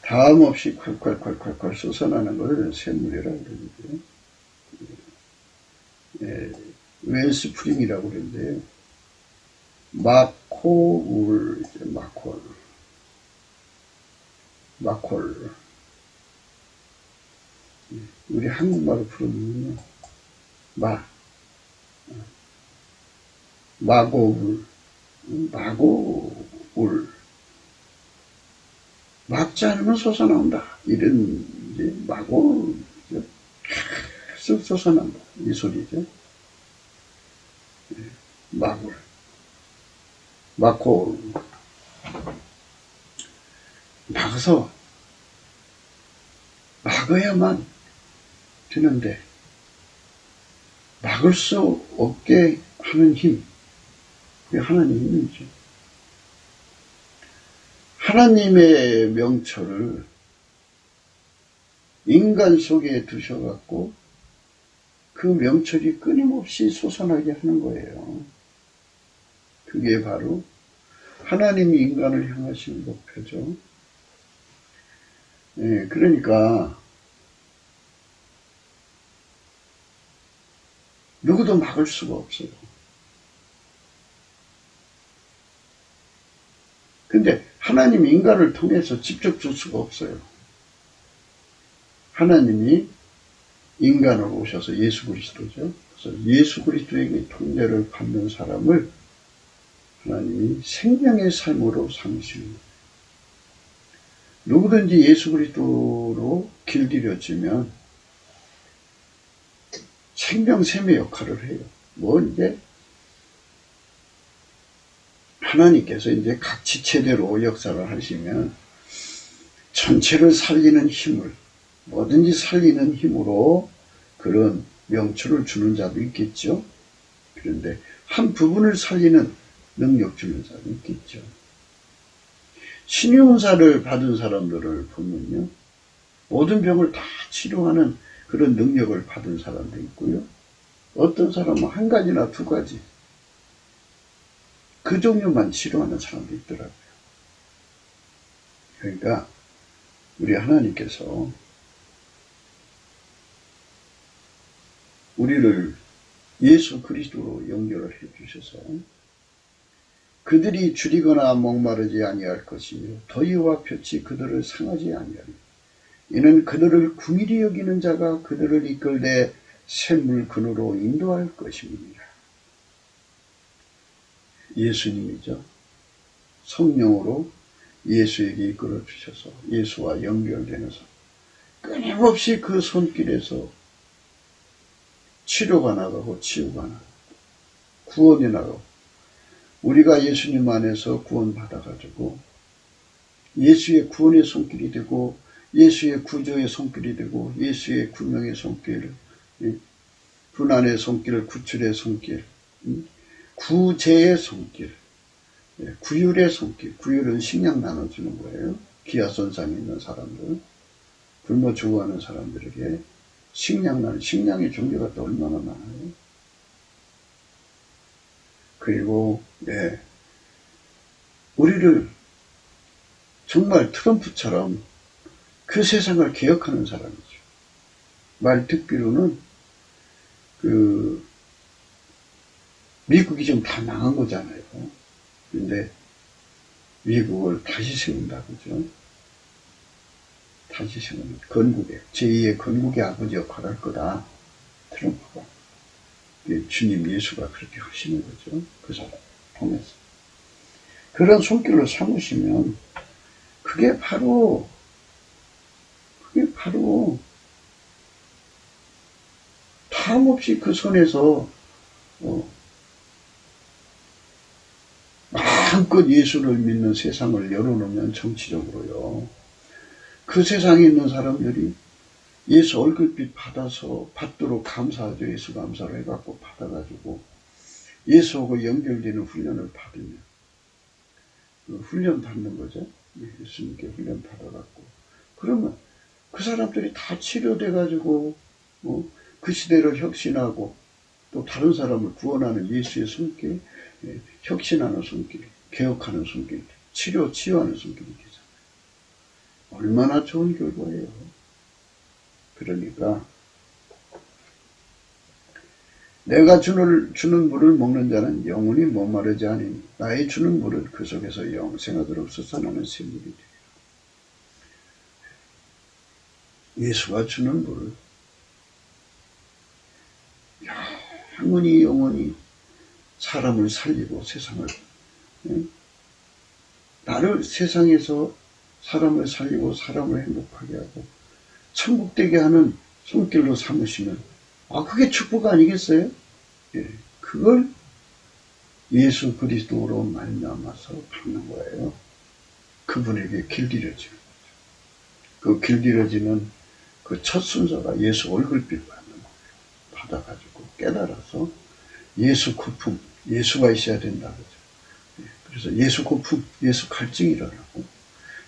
탐없이 콸콸콸콸콸 솟아나는 걸 샘물이라고 그러는데요. 웰스프링이라고 그러는데요. 마콜. 우리 한국말로 부르면요, 마고울, 막지 않으면 솟아나온다. 이런, 이제, 마고울, 계속 솟아난다. 이 소리죠. 마고울. 막아야만 되는데, 막을 수 없게 하는 힘, 그게 하나님의 힘이죠. 하나님의 명철을 인간 속에 두셔갖고 그 명철이 끊임없이 솟아나게 하는 거예요. 그게 바로 하나님이 인간을 향하신 목표죠. 그러니까 누구도 막을 수가 없어요. 근데 하나님이 인간을 통해서 직접 줄 수가 없어요. 하나님이 인간으로 오셔서 예수 그리스도죠. 그래서 예수 그리스도에게 통제를 받는 사람을 하나님이 생명의 삶으로 삼으십니다. 누구든지 예수 그리스도로 길들여지면 생명샘의 역할을 해요. 이제 하나님께서 이제 각 지체대로 역사를 하시면 전체를 살리는 힘을, 뭐든지 살리는 힘으로 그런 명철을 주는 자도 있겠죠. 그런데 한 부분을 살리는 능력 주는 자도 있겠죠. 신용사를 받은 사람들을 보면요, 모든 병을 다 치료하는 그런 능력을 받은 사람도 있고요. 어떤 사람은 한 가지나 두 가지, 그 종류만 치료하는 사람도 있더라고요. 그러니까 우리 하나님께서 우리를 예수 그리스도로 연결을 해주셔서 그들이 줄이거나 목마르지 아니할 것이며 더위와 표치 그들을 상하지 아니하리. 이는 그들을 긍휼히 여기는 자가 그들을 이끌되 샘물 근으로 인도할 것입니다. 예수님이죠. 성령으로 예수에게 이끌어 주셔서 예수와 연결되면서 끊임없이 그 손길에서 치료가 나가고 치유가 나가고 구원이 나가고, 우리가 예수님 안에서 구원받아가지고 예수의 구원의 손길이 되고 예수의 구조의 손길이 되고 예수의 구명의 손길, 분한의 손길, 구출의 손길, 구제의 손길, 구율의 손길. 구율은 식량 나눠주는 거예요. 기아손상에 있는 사람들, 굶어 죽어가는 사람들에게 식량의 종류가 또 얼마나 많아요. 그리고 우리를 정말 트럼프처럼 그 세상을 개혁하는 사람이죠. 말 듣기로는 미국이 좀 다 망한 거잖아요. 근데 미국을 다시 세운다, 그죠? 사실은 건국의 제2의 건국의 아버지 역할을 할 거다. 트럼프가. 주님 예수가 그렇게 하시는 거죠. 그 사람 통해서. 그런 손길로 삼으시면 그게 바로 탐없이 그 손에서 마음껏 예수를 믿는 세상을 열어놓으면 정치적으로요. 그 세상에 있는 사람들이 예수 얼굴빛 받아서 받도록 감사하죠. 예수 감사를 해갖고 받아가지고 예수하고 연결되는 훈련을 받으면 훈련 받는 거죠. 예수님께 훈련 받아갖고 그러면 그 사람들이 다 치료돼가지고 그 시대를 혁신하고 또 다른 사람을 구원하는 예수의 손길, 혁신하는 손길, 개혁하는 손길, 치유하는 손길이 되잖아요. 얼마나 좋은 결과예요. 그러니까 내가 주는 물을 먹는 자는 영원히 목마르지 아니니 나의 주는 물은 그 속에서 영생하도록 솟아나는 샘물이 되리라. 예수가 주는 물을 영원히 사람을 살리고 세상을 나를 세상에서 사람을 살리고 사람을 행복하게 하고 천국 되게 하는 손길로 삼으시면 그게 축복 아니겠어요? 예, 그걸 예수 그리스도로 말미암아서 받는 거예요. 그분에게 길들여지는 거죠. 그 길들여지는 그 첫 순서가 예수 얼굴빛 받는 거예요. 받아가지고 깨달아서 예수 고품, 예수가 있어야 된다 그죠. 예, 그래서 예수 고품, 예수 갈증이 일어나고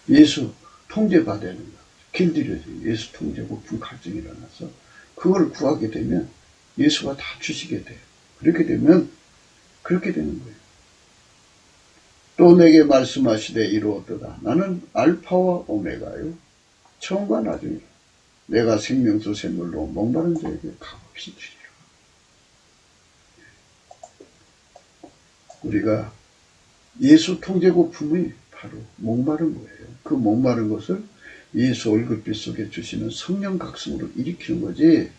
예수 통제받아야 된다. 길들여지는 예수 통제 고품 갈증이 일어나서 그걸 구하게 되면 예수가 다 주시게 돼요. 그렇게 되면 그렇게 되는 거예요. 또 내게 말씀하시되 이루었도다. 나는 알파와 오메가요. 처음과 나중이라. 내가 생명수 샘물로 목마른 자에게 값없이 주리라. 우리가 예수 통제 고품이 바로 목마른 거예요. 그 목마른 것을 예수 얼굴빛 속에 주시는 성령 각성으로 일으키는 거지,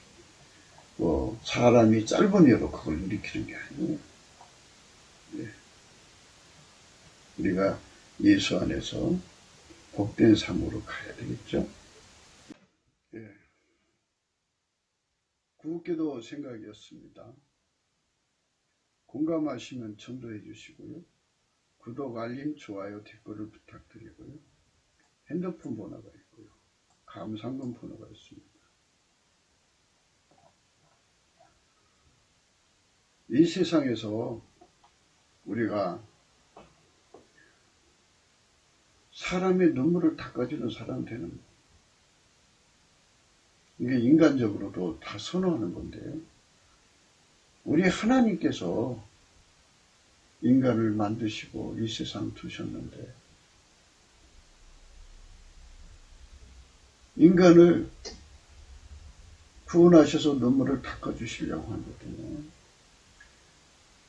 사람이 짧은 여로 그걸 일으키는 게 아니에요. 네. 우리가 예수 안에서 복된 삶으로 가야 되겠죠. 네. 구국기도 생각이었습니다. 공감하시면 전도해 주시고요. 구독, 알림, 좋아요, 댓글을 부탁드리고요. 핸드폰 번호가 있고요. 감상금 번호가 있습니다. 이 세상에서 우리가 사람의 눈물을 닦아주는 사람 되는 거예요. 이게 인간적으로도 다 선호하는 건데요. 우리 하나님께서 인간을 만드시고 이 세상 두셨는데 인간을 구원하셔서 눈물을 닦아주시려고 하거든요.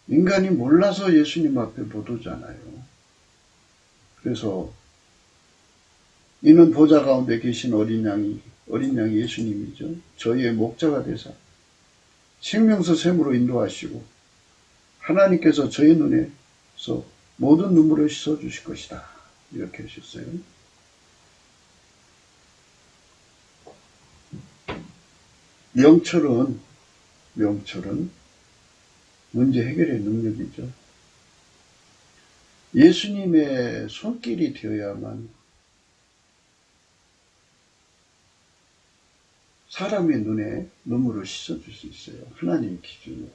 인간이 몰라서 예수님 앞에 못 오잖아요. 그래서 이는 보좌 가운데 계신 어린 양이 예수님이죠. 저희의 목자가 되사 생명수 샘으로 인도하시고 하나님께서 저희 눈에서 모든 눈물을 씻어주실 것이다. 이렇게 하셨어요. 명철은 문제 해결의 능력이죠. 예수님의 손길이 되어야만 사람의 눈에 눈물을 씻어줄 수 있어요. 하나님 기준으로.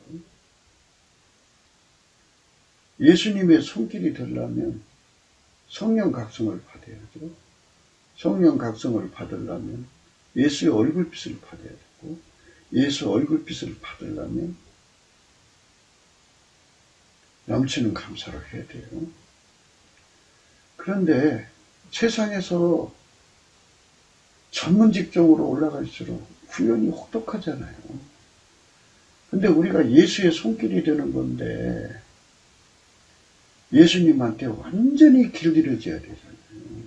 예수님의 손길이 되려면 성령 각성을 받아야죠. 성령 각성을 받으려면 예수의 얼굴빛을 받아야 되고 예수 얼굴빛을 받으려면 넘치는 감사를 해야 돼요. 그런데 세상에서 전문 직종으로 올라갈수록 훈련이 혹독하잖아요. 근데 우리가 예수의 손길이 되는 건데 예수님한테 완전히 길들여져야 되잖아요.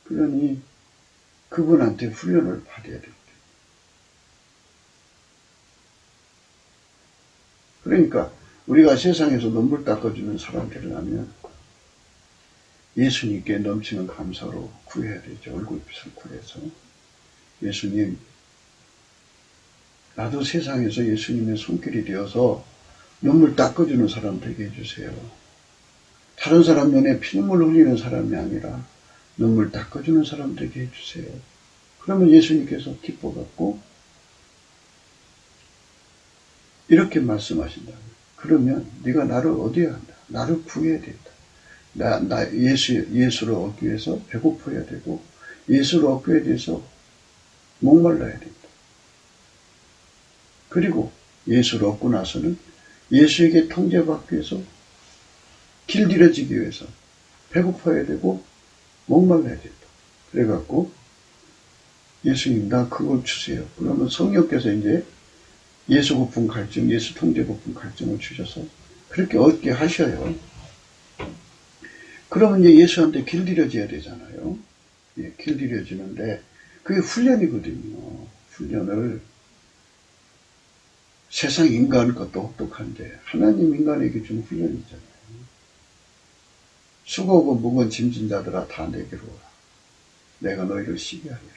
그러니 그분한테 훈련을 받아야 됩니다. 그러니까 우리가 세상에서 눈물 닦아주는 사람들이라면 예수님께 넘치는 감사로 구해야 되죠. 얼굴빛을 구해서. 예수님, 나도 세상에서 예수님의 손길이 되어서 눈물 닦아주는 사람 되게 해주세요. 다른 사람 눈에 피눈물 흘리는 사람이 아니라 눈물 닦아주는 사람 되게 해주세요. 그러면 예수님께서 기뻐갖고 이렇게 말씀하신다. 그러면 네가 나를 얻어야 한다. 나를 구해야 된다. 예수를 얻기 위해서 배고파야 되고 예수를 얻기 위해서 목말라야 된다. 그리고 예수를 얻고 나서는 예수에게 통제받기 위해서 길들여지기 위해서 배고파야 되고 목말라야 된다. 그래갖고 예수님 나 그걸 주세요. 그러면 성령께서 이제 예수 고품 갈증, 예수 통제 고품 갈증을 주셔서 그렇게 얻게 하셔요. 그러면 이제 예수한테 길들여져야 되잖아요. 예, 길들여지는데 그게 훈련이거든요. 훈련을 세상 인간 것도 혹독한데 하나님 인간에게 준 훈련이잖아요. 수고하고 무거운 짐진 자들아 다 내게로 오라. 내가 너희를 쉬게 하리라.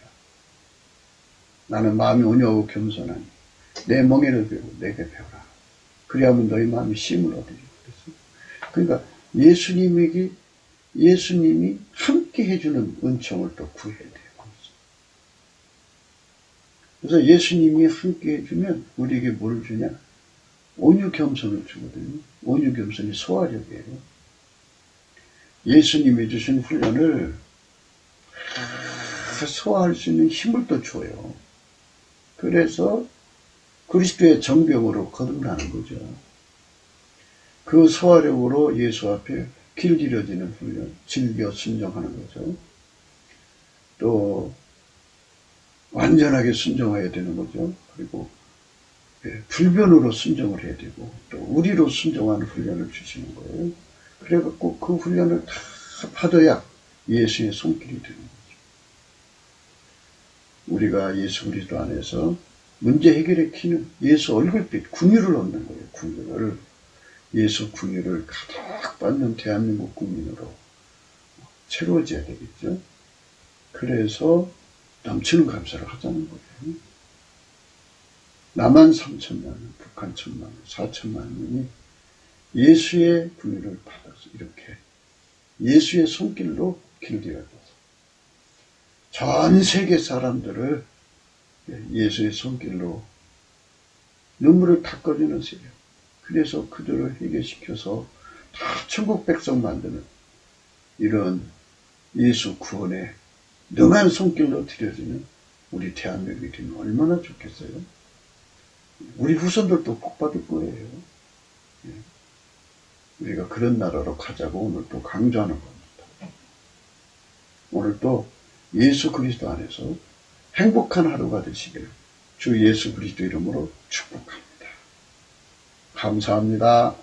나는 마음이 온유하고 겸손하니 내 멍에를 베고 내게 배우라. 그리하면 너희 마음이 쉼을 얻으리라. 그러니까 예수님이 함께 해주는 은총을 또 구해야 돼요. 그래서 예수님이 함께 해주면 우리에게 뭘 주냐? 온유 겸손을 주거든요. 온유 겸손이 소화력이에요. 예수님이 주신 훈련을 소화할 수 있는 힘을 또 줘요. 그래서 그리스도의 정병으로 거듭나는 거죠. 그 소화력으로 예수 앞에 길들여지는 훈련, 즐겨 순종하는 거죠. 또 완전하게 순종해야 되는 거죠. 그리고 불변으로 순종을 해야 되고 또 우리로 순종하는 훈련을 주시는 거예요. 그래갖고 그 훈련을 다 받아야 예수의 손길이 되는 거죠. 우리가 예수 그리스도 안에서 문제 해결의 키는 예수 얼굴빛, 궁유를 얻는 거예요. 궁유를. 예수 궁유를 가득 받는 대한민국 국민으로 새로워져야 되겠죠. 그래서 넘치는 감사를 하자는 거예요. 남한 3천만, 북한 1,000만, 4천만 명이 예수의 궁유를 받아서 이렇게 예수의 손길로 길들여져서 전 세계 사람들을 예수의 손길로 눈물을 닦아주는 세력. 그래서 그들을 해결시켜서 다 천국 백성 만드는 이런 예수 구원의 능한 손길로 들여지는 우리 대한민국이 되면 얼마나 좋겠어요. 우리 후손들도 복 받을 거예요. 우리가 그런 나라로 가자고 오늘 또 강조하는 겁니다. 오늘 또 예수 그리스도 안에서 행복한 하루가 되시길 주 예수 그리스도 이름으로 축복합니다. 감사합니다.